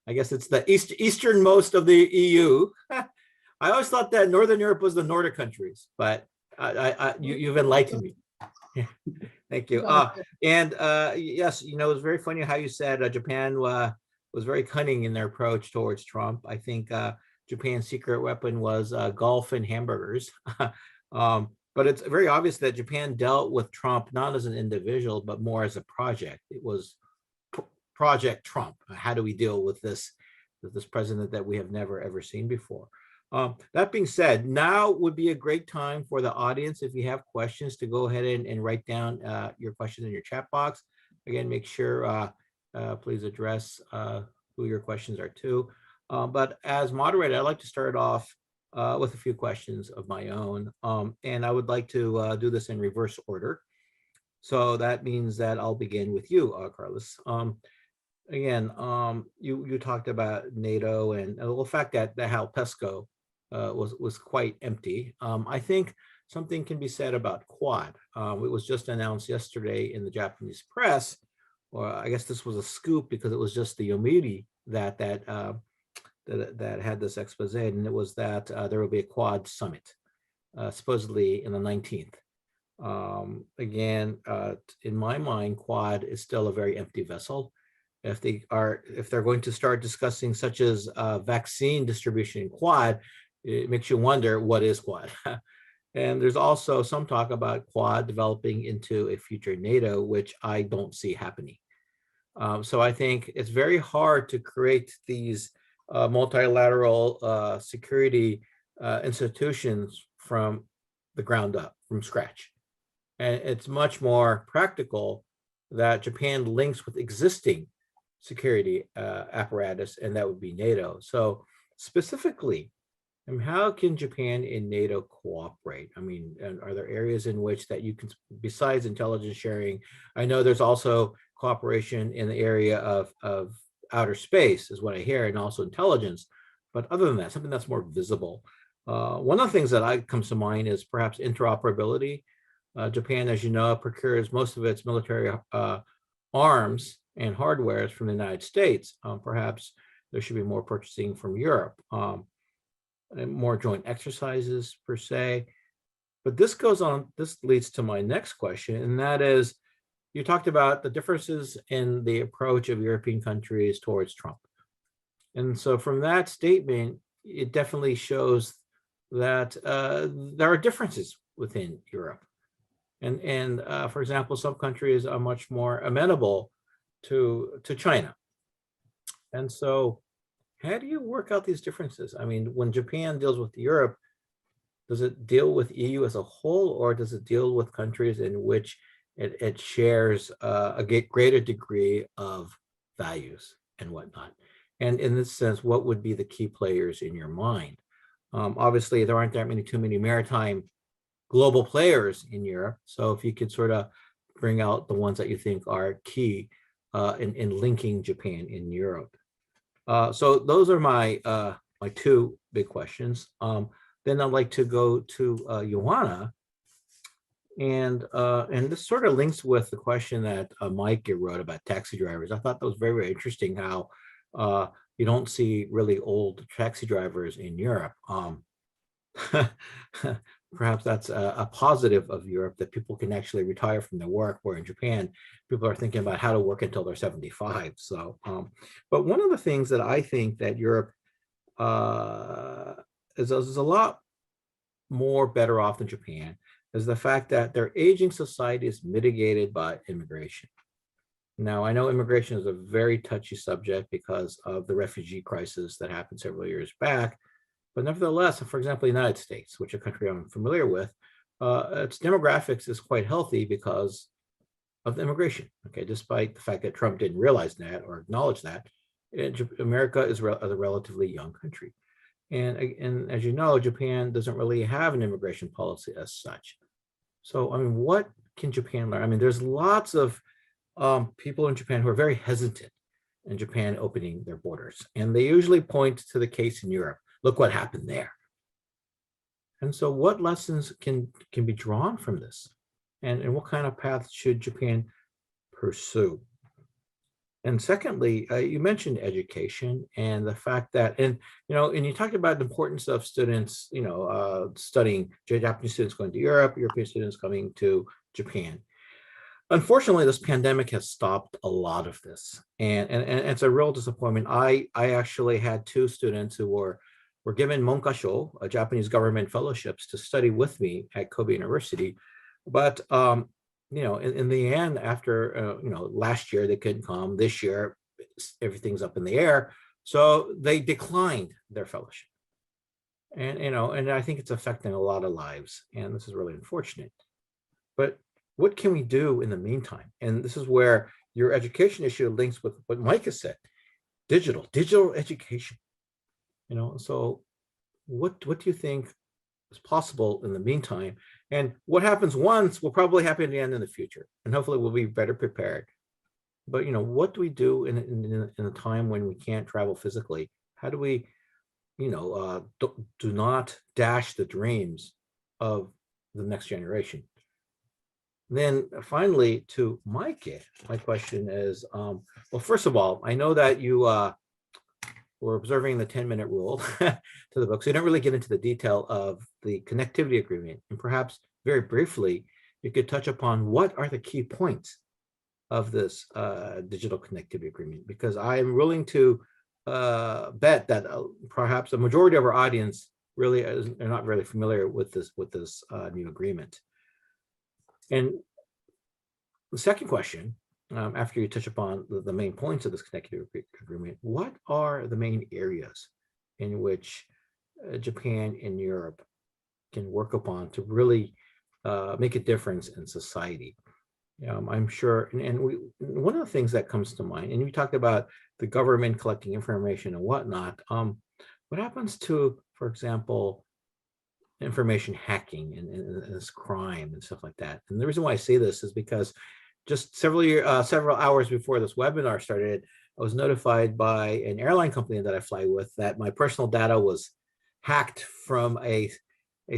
I guess it's the easternmost of the EU. I always thought that Northern Europe was the Nordic countries, but you've enlightened me. Thank you. Yes, it was very funny how you said Japan was very cunning in their approach towards Trump. I think Japan's secret weapon was golf and hamburgers. But it's very obvious that Japan dealt with Trump not as an individual, but more as a project. It was Project Trump. How do we deal with this president that we have never ever seen before? That being said, now would be a great time for the audience, if you have questions, to go ahead and write down your questions in your chat box. Again, make sure please address who your questions are to. But as moderator, I'd like to start off with a few questions of my own. And I would like to do this in reverse order. So that means that I'll begin with you, Karlis. Again, you talked about NATO and the fact that how PESCO was quite empty. I think something can be said about Quad. It was just announced yesterday in the Japanese press, or I guess this was a scoop because it was just the Yomiuri that had this expose, and it was that there will be a Quad summit, supposedly in the 19th. Again, in my mind, Quad is still a very empty vessel. If they're going to start discussing such as vaccine distribution in Quad, it makes you wonder, what is Quad? And there's also some talk about Quad developing into a future NATO, which I don't see happening. So I think it's very hard to create these multilateral security institutions from the ground up, from scratch. And it's much more practical that Japan links with existing security apparatus, and that would be NATO. So specifically, how can Japan and NATO cooperate? I mean, are there areas in which that you can, besides intelligence sharing? I know there's also cooperation in the area of outer space, is what I hear, and also intelligence. But other than that, something that's more visible. One of the things that comes to mind is perhaps interoperability. Japan, as you know, procures most of its military arms and hardware from the United States. Perhaps there should be more purchasing from Europe. And more joint exercises per se. But this leads to my next question, and that is, you talked about the differences in the approach of European countries towards Trump. And so from that statement, it definitely shows that there are differences within Europe. And for example, some countries are much more amenable to China. And so how do you work out these differences? I mean, when Japan deals with Europe, does it deal with EU as a whole, or does it deal with countries in which it shares a greater degree of values and whatnot? And in this sense, what would be the key players in your mind? Obviously, there aren't that too many maritime global players in Europe. So if you could sort of bring out the ones that you think are key in linking Japan in Europe. So those are my my two big questions. Then I'd like to go to Joanna, and this sort of links with the question that Maaike wrote about taxi drivers. I thought that was very, very interesting how you don't see really old taxi drivers in Europe. Perhaps that's a positive of Europe, that people can actually retire from their work, where in Japan, people are thinking about how to work until they're 75. So, but one of the things that I think that Europe is a lot more better off than Japan is the fact that their aging society is mitigated by immigration. Now, I know immigration is a very touchy subject because of the refugee crisis that happened several years back. But nevertheless, for example, the United States, which is a country I'm familiar with, its demographics is quite healthy because of the immigration. Okay, despite the fact that Trump didn't realize that or acknowledge that, America is a relatively young country. And as you know, Japan doesn't really have an immigration policy as such. So, I mean, what can Japan learn? I mean, there's lots of people in Japan who are very hesitant in Japan opening their borders. And they usually point to the case in Europe. Look what happened there. And so what lessons can be drawn from this? And what kind of path should Japan pursue? And secondly, you mentioned education and the fact that, and you talked about the importance of students, studying, Japanese students going to Europe, European students coming to Japan. Unfortunately, this pandemic has stopped a lot of this, and it's a real disappointment. I actually had two students who were given Monkasho, Japanese government fellowships, to study with me at Kobe University, but in the end, after last year they couldn't come. This year, everything's up in the air, so they declined their fellowship, and I think it's affecting a lot of lives, and this is really unfortunate. But what can we do in the meantime? And this is where your education issue links with what Maaike said: digital education. So what do you think is possible in the meantime? And what happens once will probably happen again in the future, and hopefully we'll be better prepared. But what do we do in a time when we can't travel physically? How do we, do not dash the dreams of the next generation? Then finally, to Maaike, my question is, well, first of all, I know that you were observing the 10-minute rule to the book, so you don't really get into the detail of the connectivity agreement. And perhaps very briefly, you could touch upon what are the key points of this digital connectivity agreement, because I am willing to bet that perhaps a majority of our audience really are not really familiar with this new agreement. And the second question, after you touch upon the main points of this connectivity agreement, what are the main areas in which Japan and Europe can work upon to really make a difference in society? I'm sure, and one of the things that comes to mind, and you talked about the government collecting information and whatnot, what happens to, for example, information hacking and this crime and stuff like that? And the reason why I say this is because just several hours before this webinar started, I was notified by an airline company that I fly with that my personal data was hacked from a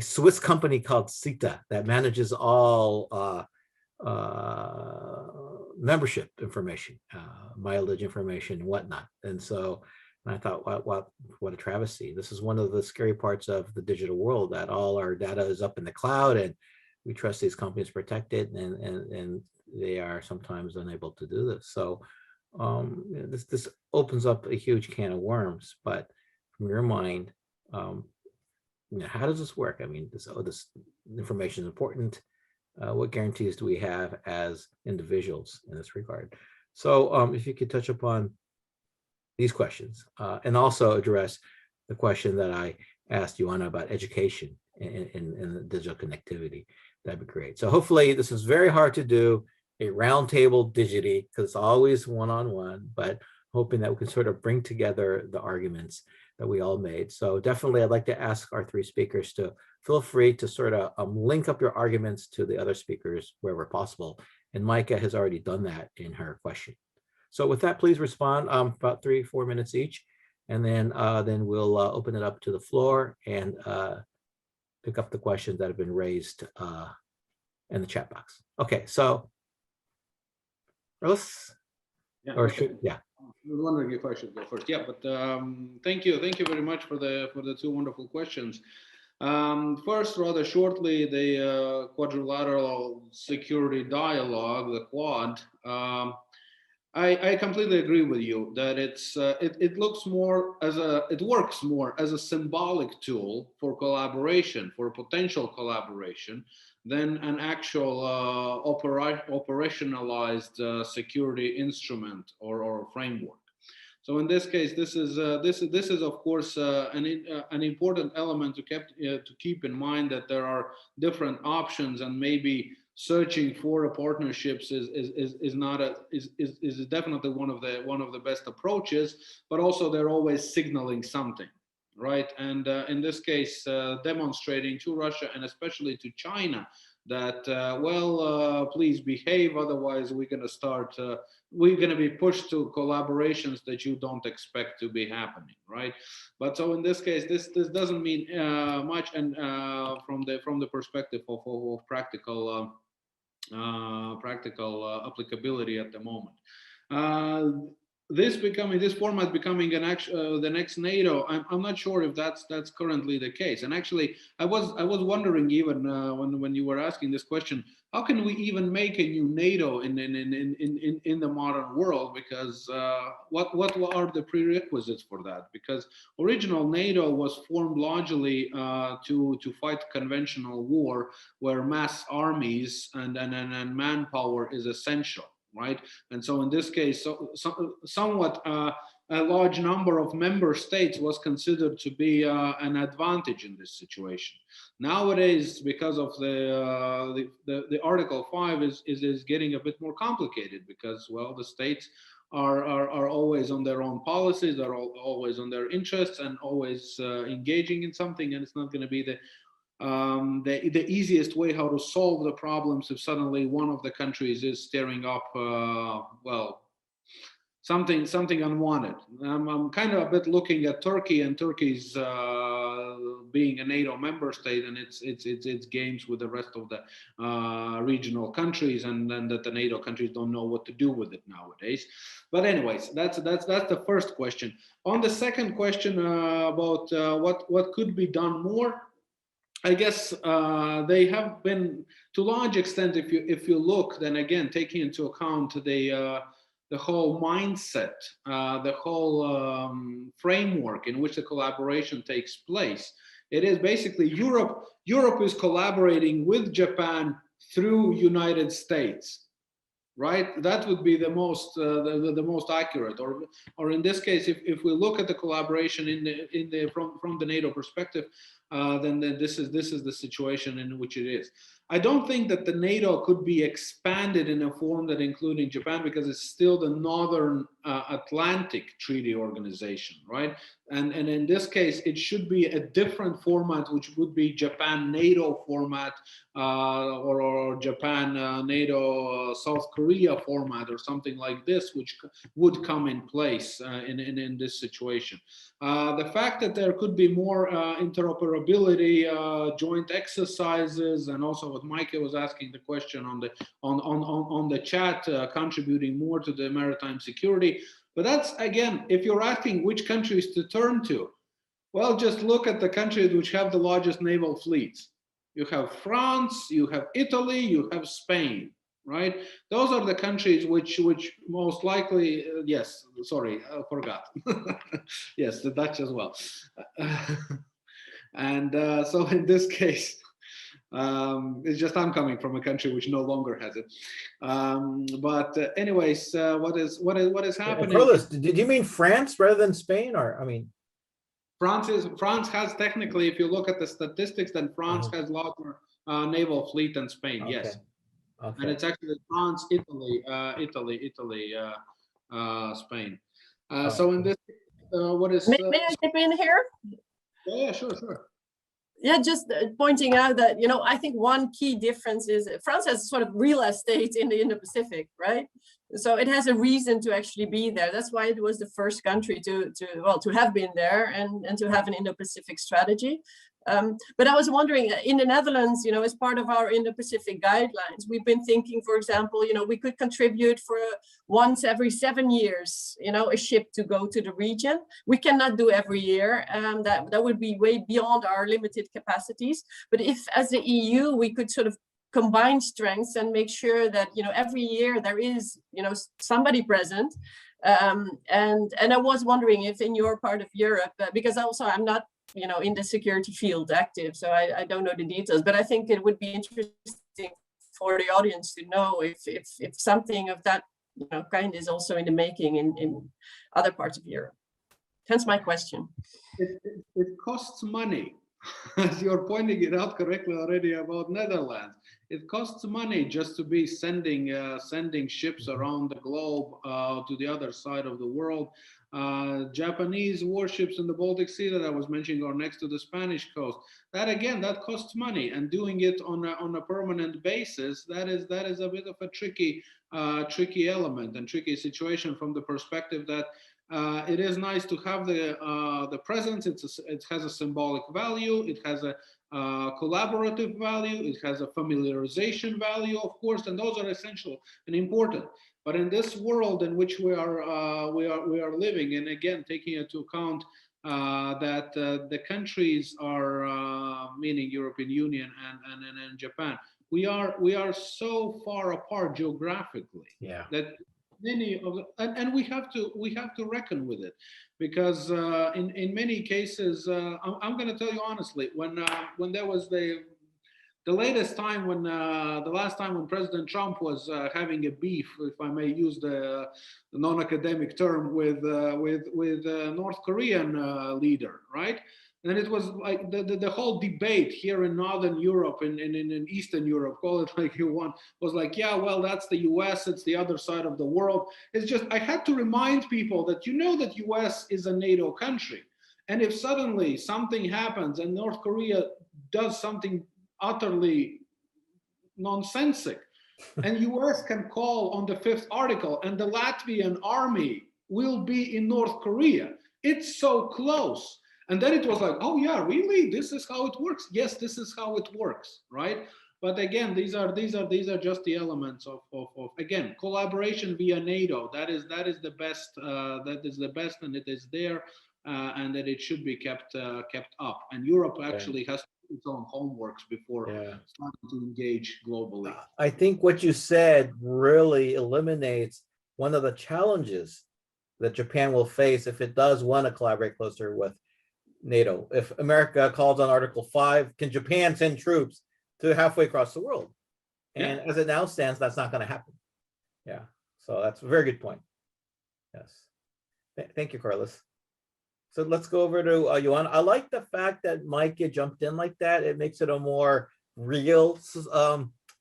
Swiss company called SITA that manages all membership information, mileage information, and whatnot. And so I thought, what a travesty. This is one of the scary parts of the digital world, that all our data is up in the cloud and we trust these companies to protect it, and they are sometimes unable to do this. So this opens up a huge can of worms. But from your mind, how does this work? I mean, this information is important. What guarantees do we have as individuals in this regard? So if you could touch upon these questions and also address the question that I asked Joanna about education and digital connectivity, that'd be great. So hopefully this is very hard to do, a roundtable digitally, because it's always one-on-one, but hoping that we can sort of bring together the arguments that we all made. So definitely I'd like to ask our three speakers to feel free to sort of link up your arguments to the other speakers wherever possible. And Maaike has already done that in her question. So with that, please respond about 3-4 minutes each. And then we'll open it up to the floor and pick up the questions that have been raised in the chat box. Okay, so Karlis, Yeah, or okay. yeah. I was wondering if I should go first. Yeah, but thank you very much for the two wonderful questions. First, rather shortly, the quadrilateral security dialogue, the Quad. I completely agree with you that it looks more as it works more as a symbolic tool for collaboration, for potential collaboration, than an actual operationalized security instrument or framework. So in this case, this is of course an important element to keep in mind, that there are different options, and maybe searching for partnerships is definitely one of the best approaches, but also they're always signaling something, right? And in this case, demonstrating to Russia and especially to China that please behave, otherwise we're going to be pushed to collaborations that you don't expect to be happening, right? But so in this case, this doesn't mean much, and from the perspective of practical applicability at the moment. This format becoming the next NATO. I'm not sure if that's currently the case. And actually, I was wondering even when you were asking this question, how can we even make a new NATO in the modern world? Because what are the prerequisites for that? Because original NATO was formed largely to fight conventional war, where mass armies and manpower is essential. Right, and so in this case, somewhat a large number of member states was considered to be an advantage in this situation. Nowadays, because of the Article 5 is getting a bit more complicated, because the states are always on their own policies, they're always on their interests, and always engaging in something, and it's not going to be the easiest way how to solve the problems if suddenly one of the countries is stirring up something unwanted. I'm kind of a bit looking at Turkey, and Turkey's being a NATO member state, and its games with the rest of the regional countries, and that the NATO countries don't know what to do with it nowadays. But anyways, that's the first question. On the second question about what could be done more, I guess they have been, to a large extent, if you look, then again, taking into account the whole mindset, the whole framework in which the collaboration takes place. It is basically Europe is collaborating with Japan through United States. Right, that would be the most accurate, or in this case, if we look at the collaboration from the NATO perspective, then this is the situation in which it is. I don't think that the NATO could be expanded in a form that including Japan, because it's still the Northern Atlantic Treaty Organization, right? And in this case, it should be a different format, which would be Japan NATO format, or Japan NATO South Korea format, or something like this, which would come in place in this situation. The fact that there could be more interoperability, joint exercises, and also what Maaike was asking the question on the chat, contributing more to the maritime security. But that's, again, if you're asking which countries to turn to, well, just look at the countries which have the largest naval fleets. You have France, you have Italy, you have Spain, right? Those are the countries which most likely, yes, sorry, I forgot. Yes, the Dutch as well. And so in this case, it's just I'm coming from a country which no longer has it. But anyways, what is happening? Carlos, did you mean France rather than Spain, or I mean? France has technically, if you look at the statistics, then France has larger naval fleet than Spain. Okay. Yes, okay. And it's actually France, Italy, Spain. So in this, what is? May I step in here? Yeah, sure. Yeah, just pointing out that, I think one key difference is France has sort of real estate in the Indo-Pacific, right? So it has a reason to actually be there. That's why it was the first country to have been there and to have an Indo-Pacific strategy. But I was wondering, in the Netherlands, as part of our Indo-Pacific guidelines, we've been thinking, for example, we could contribute for once every 7 years, a ship to go to the region. We cannot do every year. That would be way beyond our limited capacities. But if, as the EU, we could sort of combine strengths and make sure that, every year there is, somebody present. And I was wondering if in your part of Europe, because also I'm not, in the security field active, so I don't know the details, but I think it would be interesting for the audience to know if something of that kind is also in the making in other parts of Europe. Hence my question. It costs money. As you're pointing it out correctly already about Netherlands, it costs money just to be sending ships around the globe to the other side of the world. Japanese warships in the Baltic Sea that I was mentioning are next to the Spanish coast. That costs money, and doing it on a permanent basis, that is a bit of a tricky element and tricky situation from the perspective that it is nice to have the presence. It has a symbolic value. It has a collaborative value. It has a familiarization value, of course, and those are essential and important. But in this world in which we are living, and again taking into account that the countries are, meaning European Union and Japan, we are so far apart geographically that many of and we have to reckon with it, because in many cases, I'm going to tell you honestly, when there was the latest time when the last time when President Trump was having a beef, if I may use the non-academic term, with North Korean leader, right? And it was like the whole debate here in Northern Europe and in Eastern Europe, call it like you want, was like, yeah, well, that's the US, it's the other side of the world. It's just, I had to remind people that that US is a NATO country. And if suddenly something happens and North Korea does something utterly nonsensical, and US can call on the 5th article and the Latvian army will be in North Korea. It's so close. And then it was like, oh yeah, really? This is how it works? Yes, this is how it works, right? But again, these are just the elements of again, collaboration via NATO. That is the best. That is the best, and it is there, and that it should be kept up. And Europe actually has its own homeworks before starting to engage globally. I think what you said really eliminates one of the challenges that Japan will face if it does want to collaborate closer with NATO. If America calls on Article 5, can Japan send troops to halfway across the world? And as it now stands, that's not going to happen. Yeah, so that's a very good point. Yes, thank you, Karlis. So let's go over to Joanna. I like the fact that Maaike jumped in like that. It makes it a more real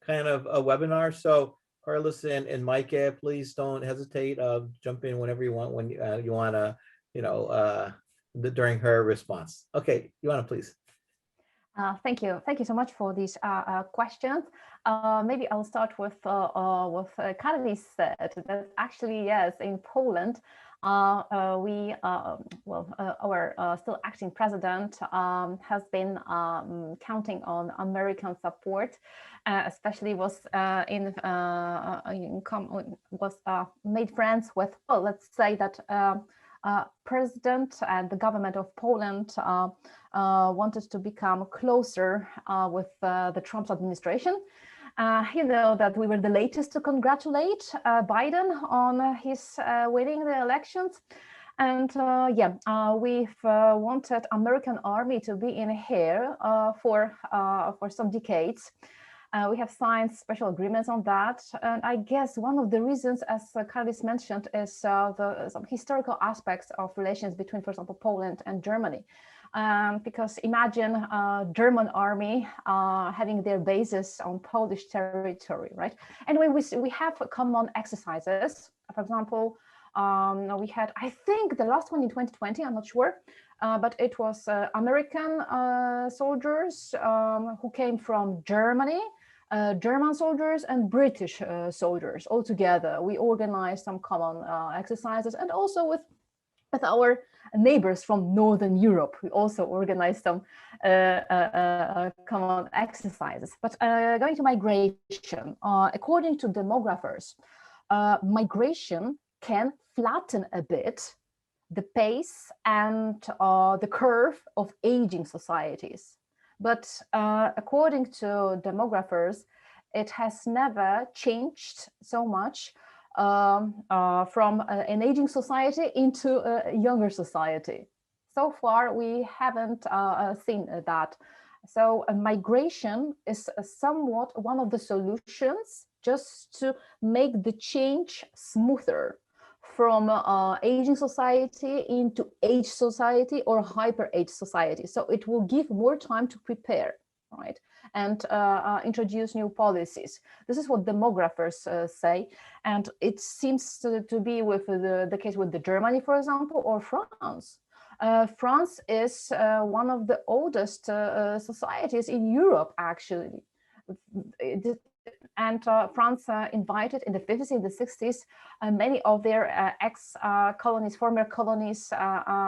kind of a webinar. So Karlis and Maaike, please don't hesitate. Jump in whenever you want, when you want to, during her response. Okay, Joanna, please. Thank you so much for these questions. Maybe I'll start with Karlis said that actually, yes, in Poland, our still acting president has been counting on American support, especially was made friends with, let's say that President and the government of Poland wanted to become closer with the Trump administration. That we were the latest to congratulate Biden on his winning the elections. And we've wanted American army to be in here for some decades. We have signed special agreements on that. And I guess one of the reasons, as Karlis mentioned, is some historical aspects of relations between, for example, Poland and Germany. Because imagine German army having their bases on Polish territory, right? Anyway, we have common exercises. For example, we had, I think the last one in 2020, I'm not sure, but it was American soldiers who came from Germany, German soldiers and British soldiers all together. We organized some common exercises, and also with our neighbors from Northern Europe. We also organized some common exercises. But going to migration, according to demographers, migration can flatten a bit the pace and the curve of aging societies. But according to demographers, it has never changed so much from an aging society into a younger society. So far, we haven't seen that. So migration is somewhat one of the solutions just to make the change smoother from aging society into age society or hyper age society. So it will give more time to prepare, right? And introduce new policies. This is what demographers say. And it seems to be with the case with Germany, for example, or France. France is one of the oldest societies in Europe, actually. And France invited in the 50s, in the 60s, many of their ex-colonies, former colonies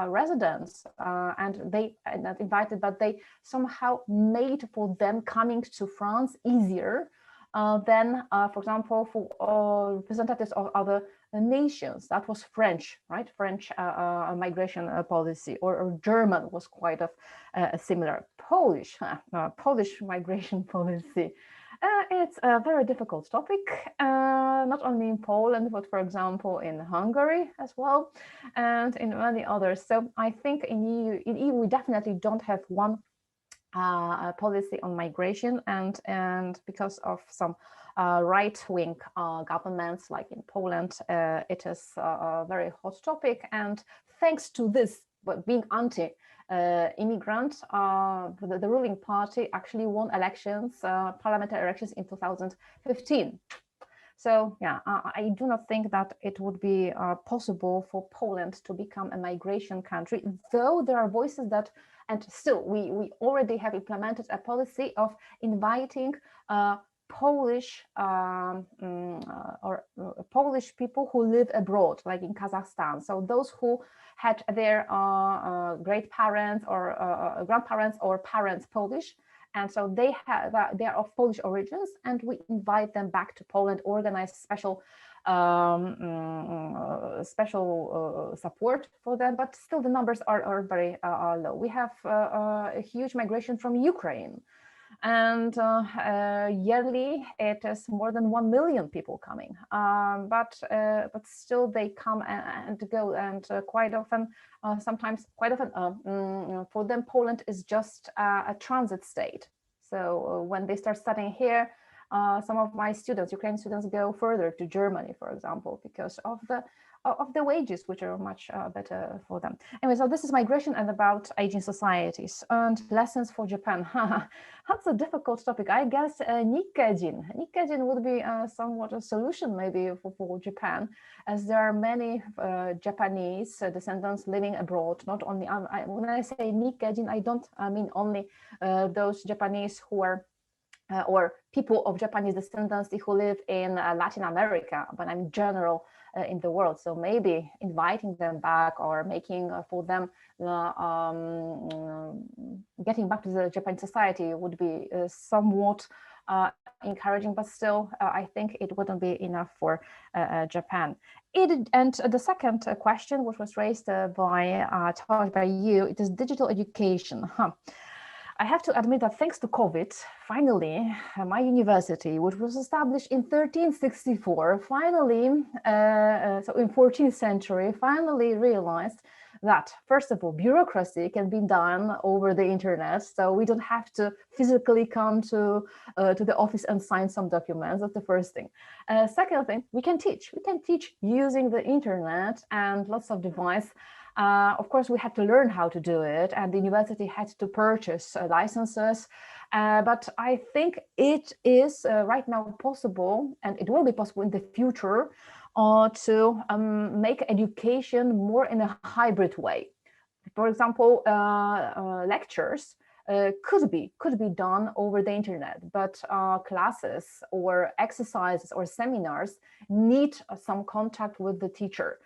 residents, and they not invited, but they somehow made for them coming to France easier than, for example, for representatives of other nations. That was French, right? French migration policy, or German was quite a similar. Polish migration policy. It's a very difficult topic, not only in Poland, but for example in Hungary as well, and in many others. So I think in EU we definitely don't have one policy on migration, and because of some right-wing governments, like in Poland, it is a very hot topic. And thanks to this, being anti-immigrant, the ruling party actually won elections, parliamentary elections in 2015. So yeah, I do not think that it would be possible for Poland to become a migration country, though there are voices that, and still we already have implemented a policy of inviting Polish Polish people who live abroad, like in Kazakhstan. So those who had their great parents or grandparents or parents Polish, and so they are of Polish origins, and we invite them back to Poland, organize special support for them, but still the numbers are very low. We have a huge migration from Ukraine, and yearly it is more than 1 million people coming, but still they come and go, and quite often, sometimes quite often, for them Poland is just a transit state. So when they start studying here, some of my students, Ukrainian students, go further to Germany, for example, because of the wages, which are much better for them. Anyway, so this is migration and about aging societies and lessons for Japan. That's a difficult topic. I guess Nikkejin would be somewhat a solution maybe for Japan, as there are many Japanese descendants living abroad. Not only, when I say Nikkejin, I don't mean only those Japanese who are or people of Japanese descendants who live in Latin America, but I'm general in the world. So maybe inviting them back or making for them getting back to the Japanese society would be somewhat encouraging, but still I think it wouldn't be enough for Japan. And the second question, which was raised by Tosh, by you, it is digital education. I have to admit that thanks to COVID, finally, my university, which was established in 1364, finally, so in 14th century, finally realized that, first of all, bureaucracy can be done over the internet, so we don't have to physically come to the office and sign some documents. That's the first thing. Second thing, we can teach using the internet and lots of devices. Of course, we had to learn how to do it, and the university had to purchase licenses. But I think it is right now possible, and it will be possible in the future, to make education more in a hybrid way. For example, lectures could be done over the internet, but classes or exercises or seminars need some contact with the teacher.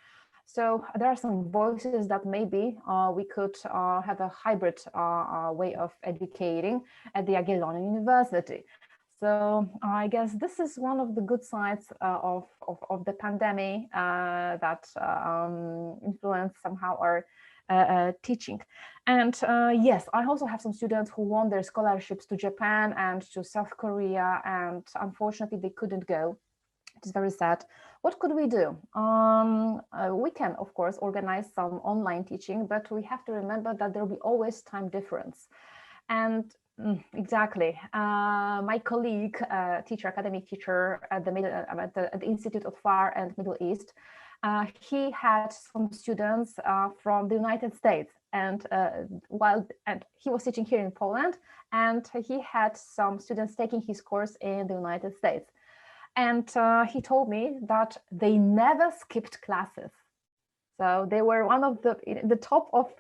So there are some voices that maybe we could have a hybrid way of educating at the Jagiellonian University. So I guess this is one of the good sides of the pandemic that influence somehow our teaching. And yes, I also have some students who won their scholarships to Japan and to South Korea, and unfortunately they couldn't go. It is very sad. What could we do? We can, of course, organize some online teaching, but we have to remember that there will be always time difference. And exactly, my colleague, academic teacher at the Institute of Far and Middle East, he had some students from the United States, and he was teaching here in Poland, and he had some students taking his course in the United States. And he told me that they never skipped classes. So they were one of the top of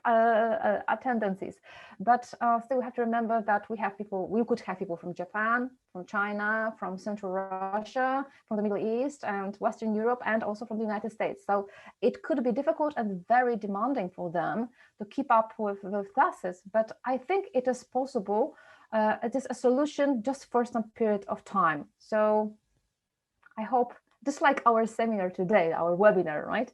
attendances. But still we have to remember that we could have people from Japan, from China, from Central Russia, from the Middle East and Western Europe, and also from the United States. So it could be difficult and very demanding for them to keep up with classes. But I think it is possible. It is a solution just for some period of time. So I hope, just like our seminar today, our webinar, right?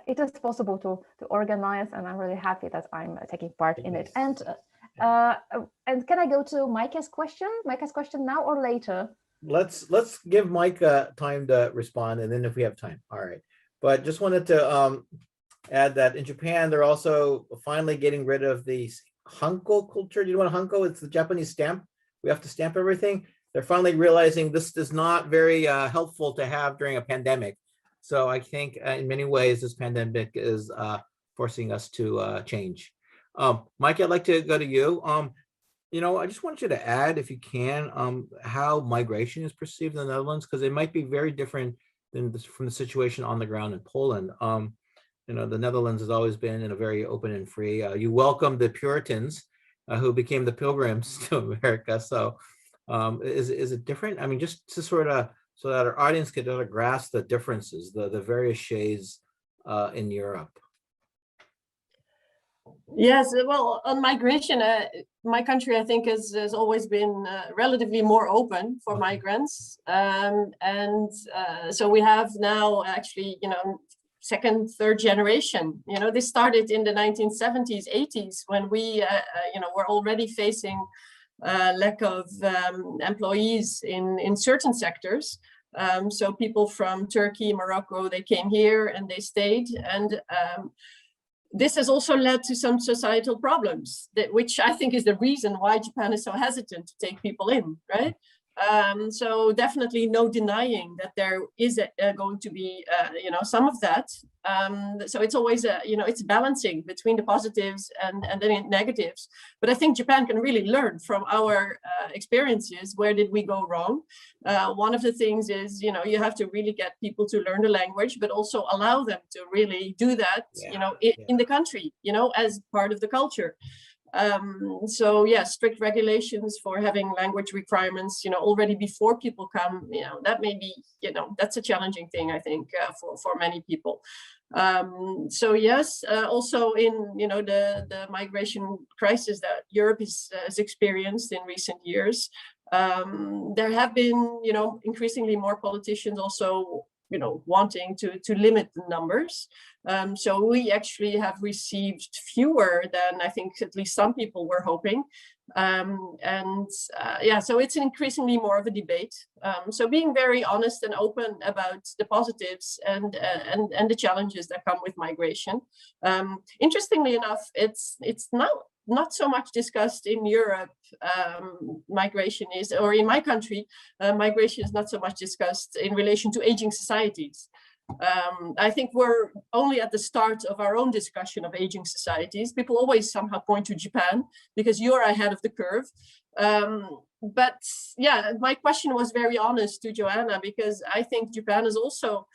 It is possible to organize, and I'm really happy that I'm taking part in it. And can I go to Maaike's question? Maaike's question now or later? Let's give Maaike time to respond, and then if we have time. All right. But just wanted to add that in Japan, they're also finally getting rid of the hanko culture. Do you know what hanko? It's the Japanese stamp. We have to stamp everything. They're finally realizing this is not very helpful to have during a pandemic. So I think in many ways, this pandemic is forcing us to change. Maaike, I'd like to go to you. I just want you to add, if you can, how migration is perceived in the Netherlands, because it might be very different from the situation on the ground in Poland. The Netherlands has always been in a very open and free. You welcome the Puritans who became the Pilgrims to America. So is it different? I mean, just to sort of, so that our audience could grasp the differences, the various shades in Europe. Yes, well, on migration, my country, I think, has always been relatively more open for migrants. So we have now actually, second, third generation. This started in the 1970s, 80s, when we, were already facing lack of employees in certain sectors. So people from Turkey, Morocco, they came here and they stayed. And this has also led to some societal problems, which I think is the reason why Japan is so hesitant to take people in, right? So definitely no denying that there is going to be, some of that. So it's always, it's balancing between the positives and the negatives. But I think Japan can really learn from our experiences. Where did we go wrong? One of the things is, you have to really get people to learn the language, but also allow them to really do that, in the country, as part of the culture. So yeah, strict regulations for having language requirements, already before people come, that may be, that's a challenging thing, I think, for many people. So yes, also in, the migration crisis that Europe has experienced in recent years, there have been, increasingly more politicians also, wanting to limit the numbers. So we actually have received fewer than I think at least some people were hoping. Yeah, so it's increasingly more of a debate. So being very honest and open about the positives and the challenges that come with migration. Interestingly enough, it's not so much discussed in Europe. Migration is, or in my country, migration is not so much discussed in relation to aging societies. I think we're only at the start of our own discussion of aging societies. People always somehow point to Japan because you're ahead of the curve. But yeah, my question was very honest to Joanna, because I think Japan is also,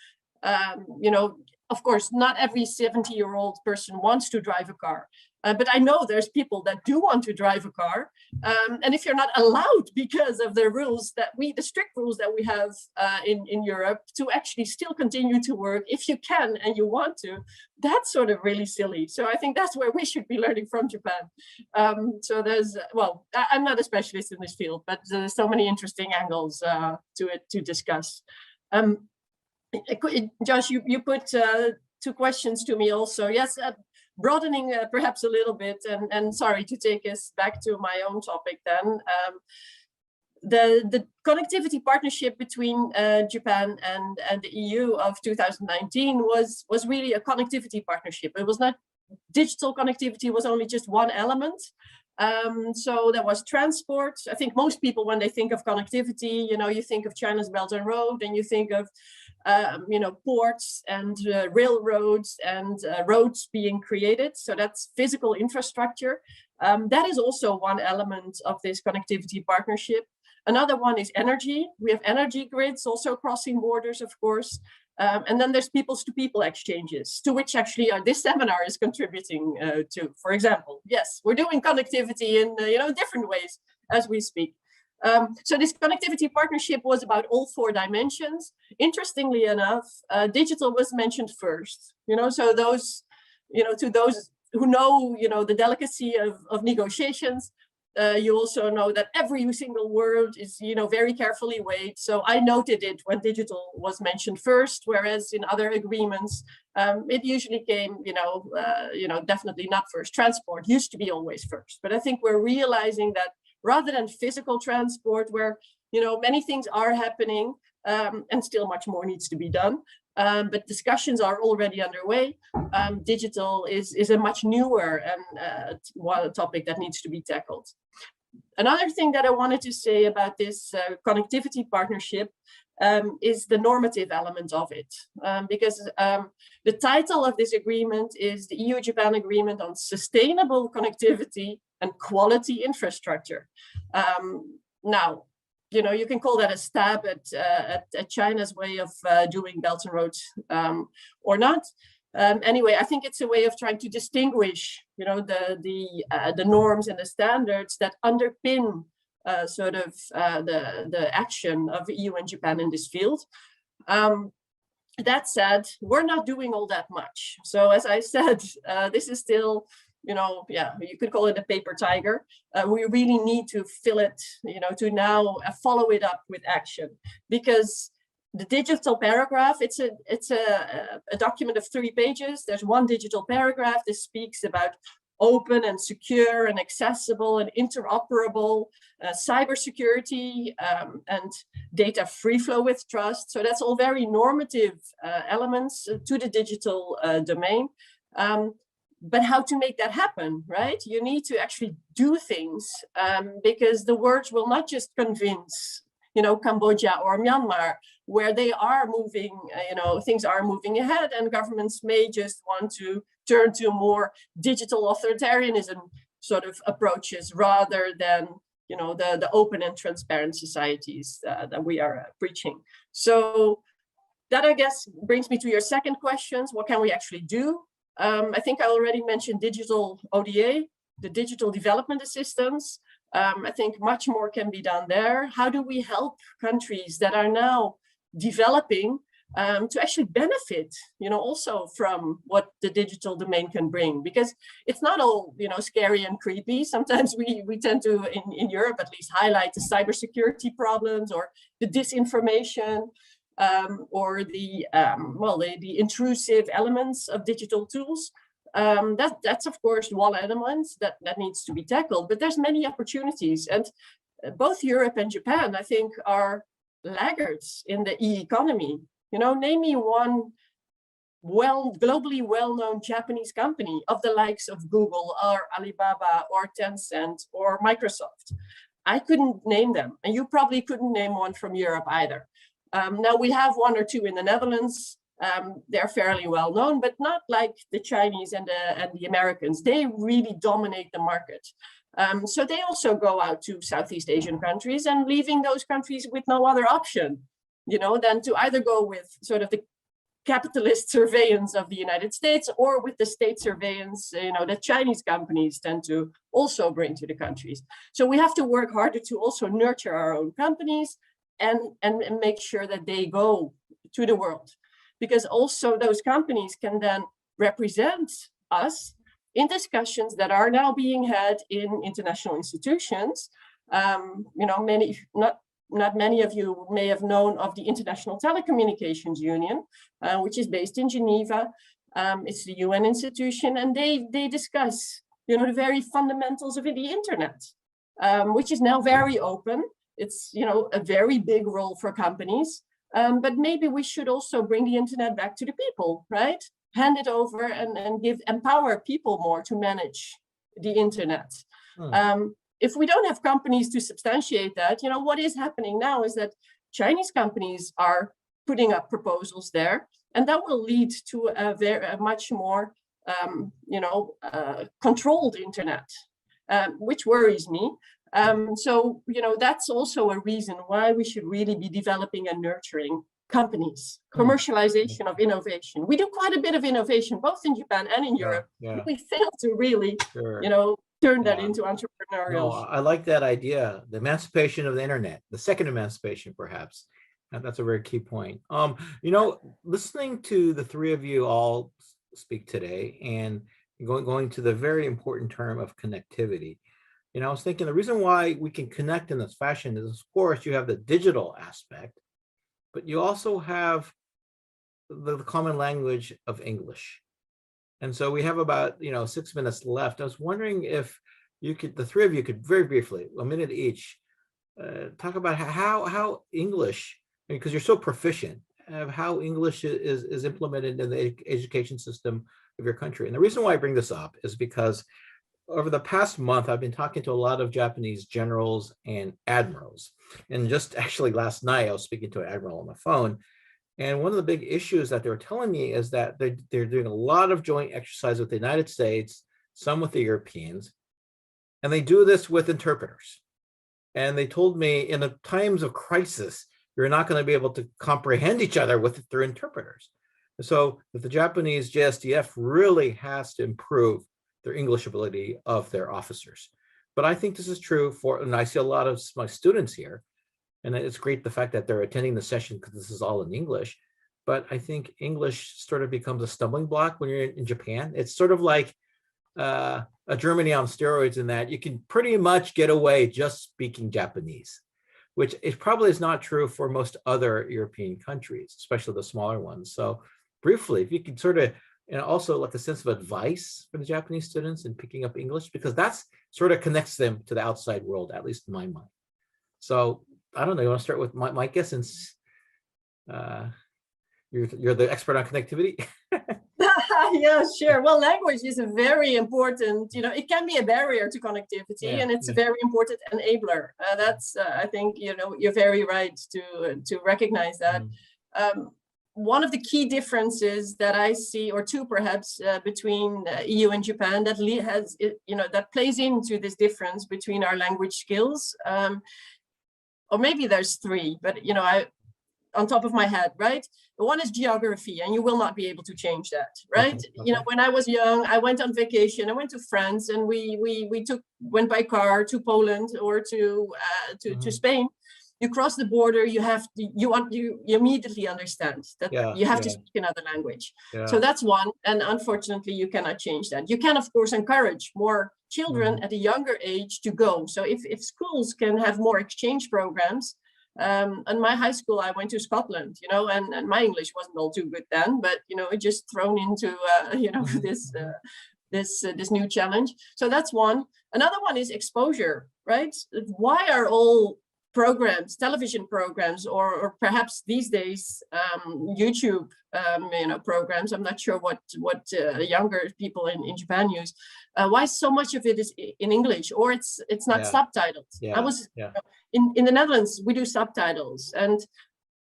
you know, of course, not every 70-year-old person wants to drive a car. But I know there's people that do want to drive a car. And if you're not allowed because of the rules that the strict rules that we have in Europe to actually still continue to work, if you can and you want to, that's sort of really silly. So I think that's where we should be learning from Japan. So there's, well, I'm not a specialist in this field, but there's so many interesting angles to it to discuss. Josh, you put 2 questions to me also. Yes, broadening perhaps a little bit, and sorry to take us back to my own topic then. The connectivity partnership between Japan and the EU of 2019 was really a connectivity partnership. It was not digital connectivity, was only just one element. So there was transport. I think most people, when they think of connectivity, you know, you think of China's Belt and Road, and you think of, you know, ports and railroads and roads being created. So that's physical infrastructure. That is also one element of this connectivity partnership. Another one is energy. We have energy grids also crossing borders, of course. And then there's people-to-people exchanges, to which actually this seminar is contributing to. For example, yes, we're doing connectivity in you know, different ways as we speak. So this connectivity partnership was about all 4 dimensions. Interestingly enough, digital was mentioned first. You know, so those, you know, to those who know, you know, the delicacy of negotiations. You also know that every single word is, you know, very carefully weighed. So I noted it when digital was mentioned first, whereas in other agreements, it usually came, you know, definitely not first. Transport used to be always first. But I think we're realizing that rather than physical transport, where, you know, many things are happening and still much more needs to be done. But discussions are already underway. Digital is a much newer and one topic that needs to be tackled. Another thing that I wanted to say about this connectivity partnership is the normative element of it. Because the title of this agreement is the EU-Japan Agreement on Sustainable Connectivity and Quality Infrastructure. Now, you know, you can call that a stab at China's way of doing Belt and Roads or not. Anyway, I think it's a way of trying to distinguish, you know, the norms and the standards that underpin sort of the action of the EU and Japan in this field. That said, we're not doing all that much. So as I said, this is still, you know, yeah, you could call it a paper tiger. We really need to fill it, you know, to now follow it up with action, because the digital paragraph, it's a document of 3 pages. There's one digital paragraph that speaks about open and secure and accessible and interoperable cybersecurity and data free flow with trust. So that's all very normative elements to the digital domain. But how to make that happen, right? You need to actually do things because the words will not just convince, you know, Cambodia or Myanmar, where they are moving, you know, things are moving ahead, and governments may just want to turn to more digital authoritarianism sort of approaches rather than, you know, the open and transparent societies that we are preaching. So that, I guess, brings me to your second questions. What can we actually do? I think I already mentioned digital ODA, the digital development assistance. I think much more can be done there. How do we help countries that are now developing to actually benefit, you know, also from what the digital domain can bring? Because it's not all, you know, scary and creepy. Sometimes we tend to, in Europe at least, highlight the cybersecurity problems or the disinformation or the intrusive elements of digital tools. That's of course one element that needs to be tackled, but there's many opportunities. And both Europe and Japan, I think, are laggards in the e-economy. You know, name me one globally well-known Japanese company of the likes of Google or Alibaba or Tencent or Microsoft. I couldn't name them, and you probably couldn't name one from Europe either. Now we have one or two in the Netherlands. They're fairly well known, but not like the Chinese and the Americans. They really dominate the market. So they also go out to Southeast Asian countries and leaving those countries with no other option, you know, than to either go with sort of the capitalist surveillance of the United States or with the state surveillance, you know, that Chinese companies tend to also bring to the countries. So we have to work harder to also nurture our own companies and make sure that they go to the world, because also those companies can then represent us in discussions that are now being had in international institutions. You know, not many of you may have known of the International Telecommunications Union, which is based in Geneva. It's the UN institution, and they discuss, you know, the very fundamentals of the internet, which is now very open. It's, you know, a very big role for companies, but maybe we should also bring the internet back to the people, right? Hand it over and empower people more to manage the internet. If we don't have companies to substantiate that, you know, what is happening now is that Chinese companies are putting up proposals there, and that will lead to a much more, you know, controlled internet, which worries me. So, you know, that's also a reason why we should really be developing and nurturing companies, commercialization of innovation. We do quite a bit of innovation, both in Japan and in Europe. We fail to really, you know, turn that into entrepreneurial. No, I like that idea, the emancipation of the internet, the second emancipation, perhaps. And that's a very key point. You know, listening to the three of you all speak today and going to the very important term of connectivity, you know, I was thinking the reason why we can connect in this fashion is, of course, you have the digital aspect, but you also have the common language of English. And so we have about, you know, 6 minutes left. I was wondering if you could, the three of you could very briefly, a minute each, talk about how English, because you're so proficient, how English is implemented in the education system of your country. And the reason why I bring this up is because over the past month, I've been talking to a lot of Japanese generals and admirals. And just actually last night, I was speaking to an admiral on the phone. And one of the big issues that they were telling me is that they're doing a lot of joint exercise with the United States, some with the Europeans, and they do this with interpreters. And they told me in the times of crisis, you're not going to be able to comprehend each other through interpreters. So the Japanese JSDF really has to improve their English ability of their officers. But I think this is true and I see a lot of my students here, and it's great the fact that they're attending the session because this is all in English. But I think English sort of becomes a stumbling block when you're in Japan. It's sort of like a Germany on steroids in that you can pretty much get away just speaking Japanese, which probably is not true for most other European countries, especially the smaller ones. So briefly, if you could sort of, and also like a sense of advice for the Japanese students in picking up English, because that's sort of connects them to the outside world, at least in my mind. So I don't know, you want to start with Maaike, since you're the expert on connectivity? Yeah, sure. Well, language is a very important, you know, it can be a barrier to connectivity, and it's a very important enabler. That's, I think, you know, you're very right to recognize that. One of the key differences that I see, or two perhaps, between EU and Japan that has, you know, that plays into this difference between our language skills, or maybe there's three, but, you know, on top of my head, right? One is geography, and you will not be able to change that, right? Okay. You know, when I was young, I went on vacation, I went to France, and we went by car to Poland or to Spain. You cross the border, you immediately understand that you have to speak another language. So that's one, and unfortunately you cannot change that. You can of course encourage more children at a younger age to go. So if schools can have more exchange programs, In my high school, I went to Scotland, you know, and my English wasn't all too good then, but, you know, it just thrown into, you know, this new challenge. So that's one. Another one is exposure, right? Why are all programs, television programs, or perhaps these days YouTube, you know, programs? I'm not sure what younger people in Japan use. Why so much of it is in English, or it's not subtitled? I was in the Netherlands. We do subtitles, and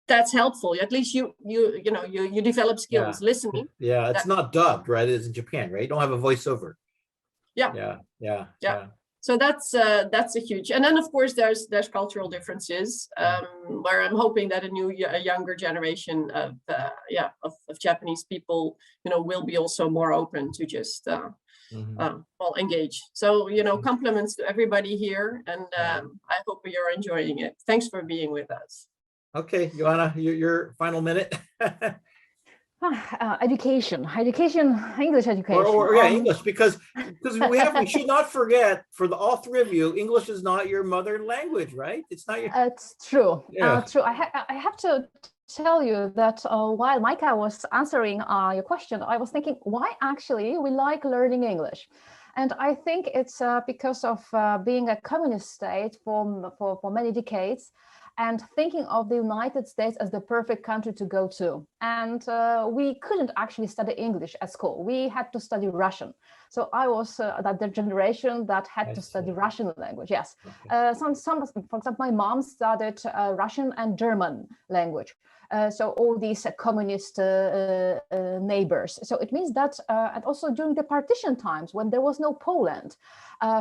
that's helpful. At least you know you develop skills listening. Yeah, it's not dubbed, right? It's in Japan, right? You don't have a voiceover. Yeah. So that's a huge, and then of course there's cultural differences where I'm hoping that a younger generation of Japanese people, you know, will be also more open to just well, engage. So, you know, compliments to everybody here, and I hope you're enjoying it. Thanks for being with us. Okay, Joanna, your final minute. Education, English education. Or English, because we should not forget, for all three of you, English is not your mother language, right? It's not your. It's true. Yeah. True. I have to tell you that while Maaike was answering your question, I was thinking why actually we like learning English. And I think it's because of being a communist state for many decades, and thinking of the United States as the perfect country to go to. And we couldn't actually study English at school. We had to study Russian. So I was the generation that had to study Russian language, yes. Okay. For example, my mom studied Russian and German language. So all these communist neighbors. So it means that, and also during the partition times when there was no Poland,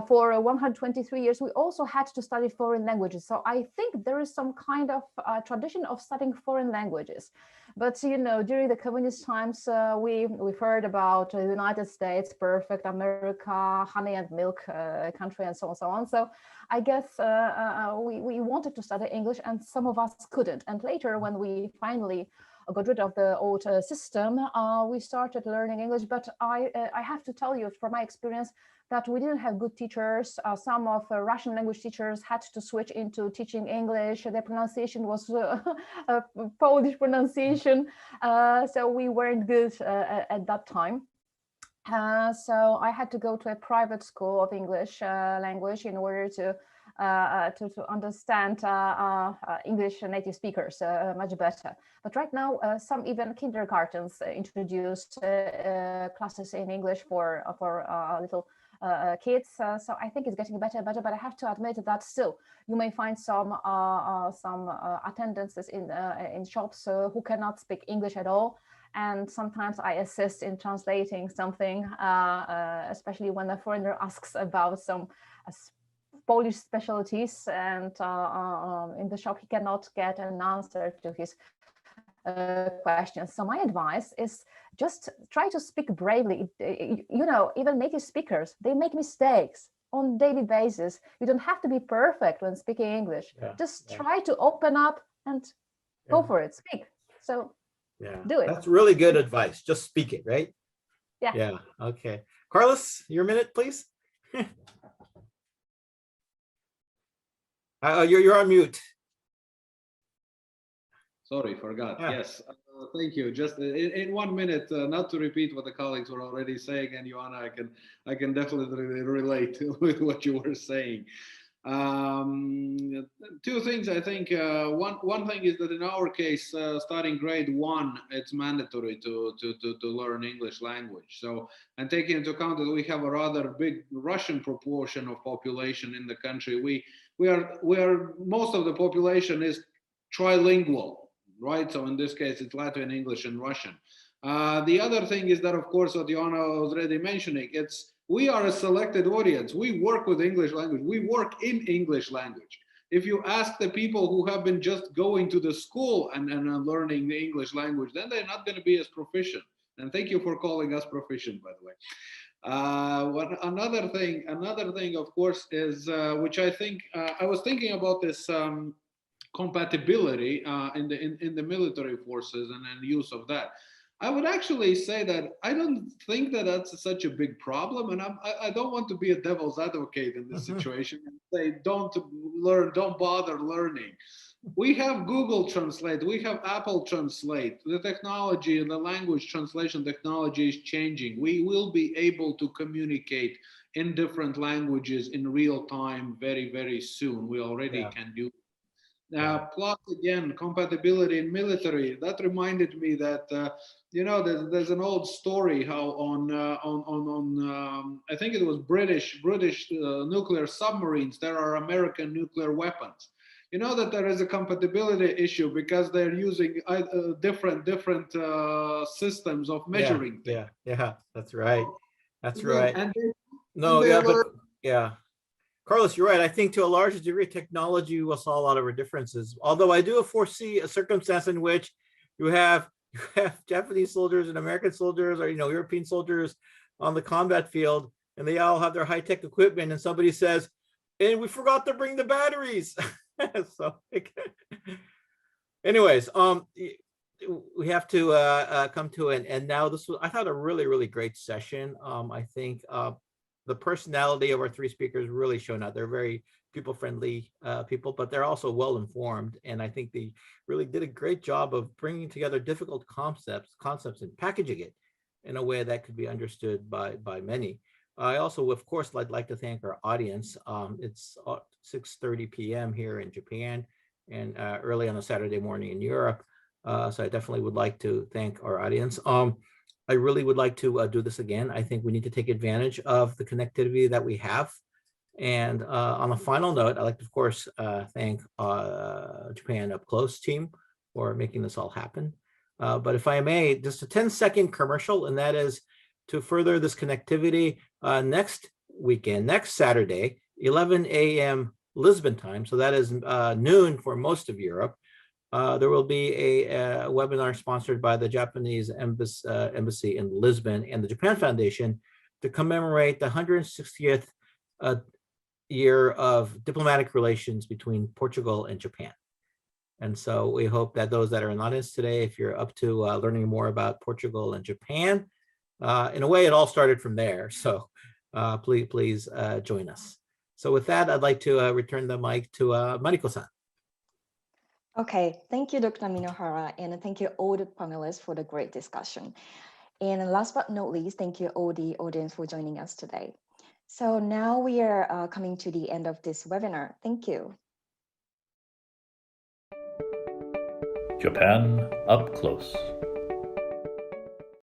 for 123 years, we also had to study foreign languages. So I think there is some kind of tradition of studying foreign languages. But, you know, during the communist times, we've heard about the United States, perfect America, honey and milk country, and so on and so on. So I guess we wanted to study English, and some of us couldn't. And later, when we finally got rid of the old system, we started learning English. But I have to tell you from my experience that we didn't have good teachers. Some of Russian language teachers had to switch into teaching English. Their pronunciation was Polish pronunciation. So we weren't good at that time. So I had to go to a private school of English language in order to understand English native speakers much better. But right now, some even kindergartens introduced classes in English for little kids. So I think it's getting better and better. But I have to admit that still, you may find some attendances in shops who cannot speak English at all. And sometimes I assist in translating something, especially when a foreigner asks about some Polish specialties, and in the shop he cannot get an answer to his questions. So my advice is just try to speak bravely. You know, even native speakers, they make mistakes on a daily basis. You don't have to be perfect when speaking English. Just try to open up and go for it, speak. So do it. That's really good advice. Just speak it, right? Yeah. Okay. Karlis, your minute, please. You're on mute. Sorry, forgot. Yes, thank you. Just in 1 minute, not to repeat what the colleagues were already saying, and Joanna, I can definitely relate with what you were saying. Two things, I think. One thing is that in our case, starting grade 1, it's mandatory to learn English language. So, and taking into account that we have a rather big Russian proportion of population in the country, we are most of the population is trilingual, right? So in this case, it's Latvian, English, and Russian. The other thing is that, of course, what Joanna was already mentioning, we are a selected audience. We work with English language. We work in English language. If you ask the people who have been just going to the school and learning the English language, then they're not going to be as proficient. And thank you for calling us proficient, by the way. Another thing, of course, is which I think I was thinking about this compatibility in the military forces and use of that. I would actually say that I don't think that that's such a big problem, and I don't want to be a devil's advocate in this situation and say don't bother learning. We have Google Translate, we have Apple Translate. The technology and the language translation technology is changing. We will be able to communicate in different languages in real time very, very soon. We already can do. Plus, again, compatibility in military. That reminded me that there's an old story how on I think it was British nuclear submarines there are American nuclear weapons. You know that there is a compatibility issue because they're using different systems of measuring things. Yeah, that's right. That's right. Karlis, you're right. I think to a large degree, technology will solve a lot of our differences. Although I do foresee a circumstance in which you have Japanese soldiers and American soldiers, or European soldiers on the combat field, and they all have their high-tech equipment, and somebody says, "And we forgot to bring the batteries." So, anyways, we have to come to an end now. This was, I thought, a really, really great session. I think the personality of our three speakers really shown out. They're very people-friendly people, but they're also well-informed. And I think they really did a great job of bringing together difficult concepts and packaging it in a way that could be understood by many. I also, of course, I'd like to thank our audience. It's 6:30 p.m. here in Japan and early on a Saturday morning in Europe. So I definitely would like to thank our audience. I really would like to do this again. I think we need to take advantage of the connectivity that we have. And on a final note, I'd like to, of course, thank Japan Up Close team for making this all happen. But if I may, just a 10-second commercial, and that is to further this connectivity next weekend, next Saturday, 11 a.m. Lisbon time. So that is noon for most of Europe. There will be a webinar sponsored by the Japanese embassy in Lisbon and the Japan Foundation to commemorate the 160th year of diplomatic relations between Portugal and Japan. And so we hope that those that are in the audience today, if you're up to learning more about Portugal and Japan, in a way, it all started from there. So please join us. So with that, I'd like to return the mic to Mariko-san. Okay, thank you, Dr. Minohara, and thank you all the panelists for the great discussion. And last but not least, thank you all the audience for joining us today. So now we are coming to the end of this webinar. Thank you. Japan Up Close.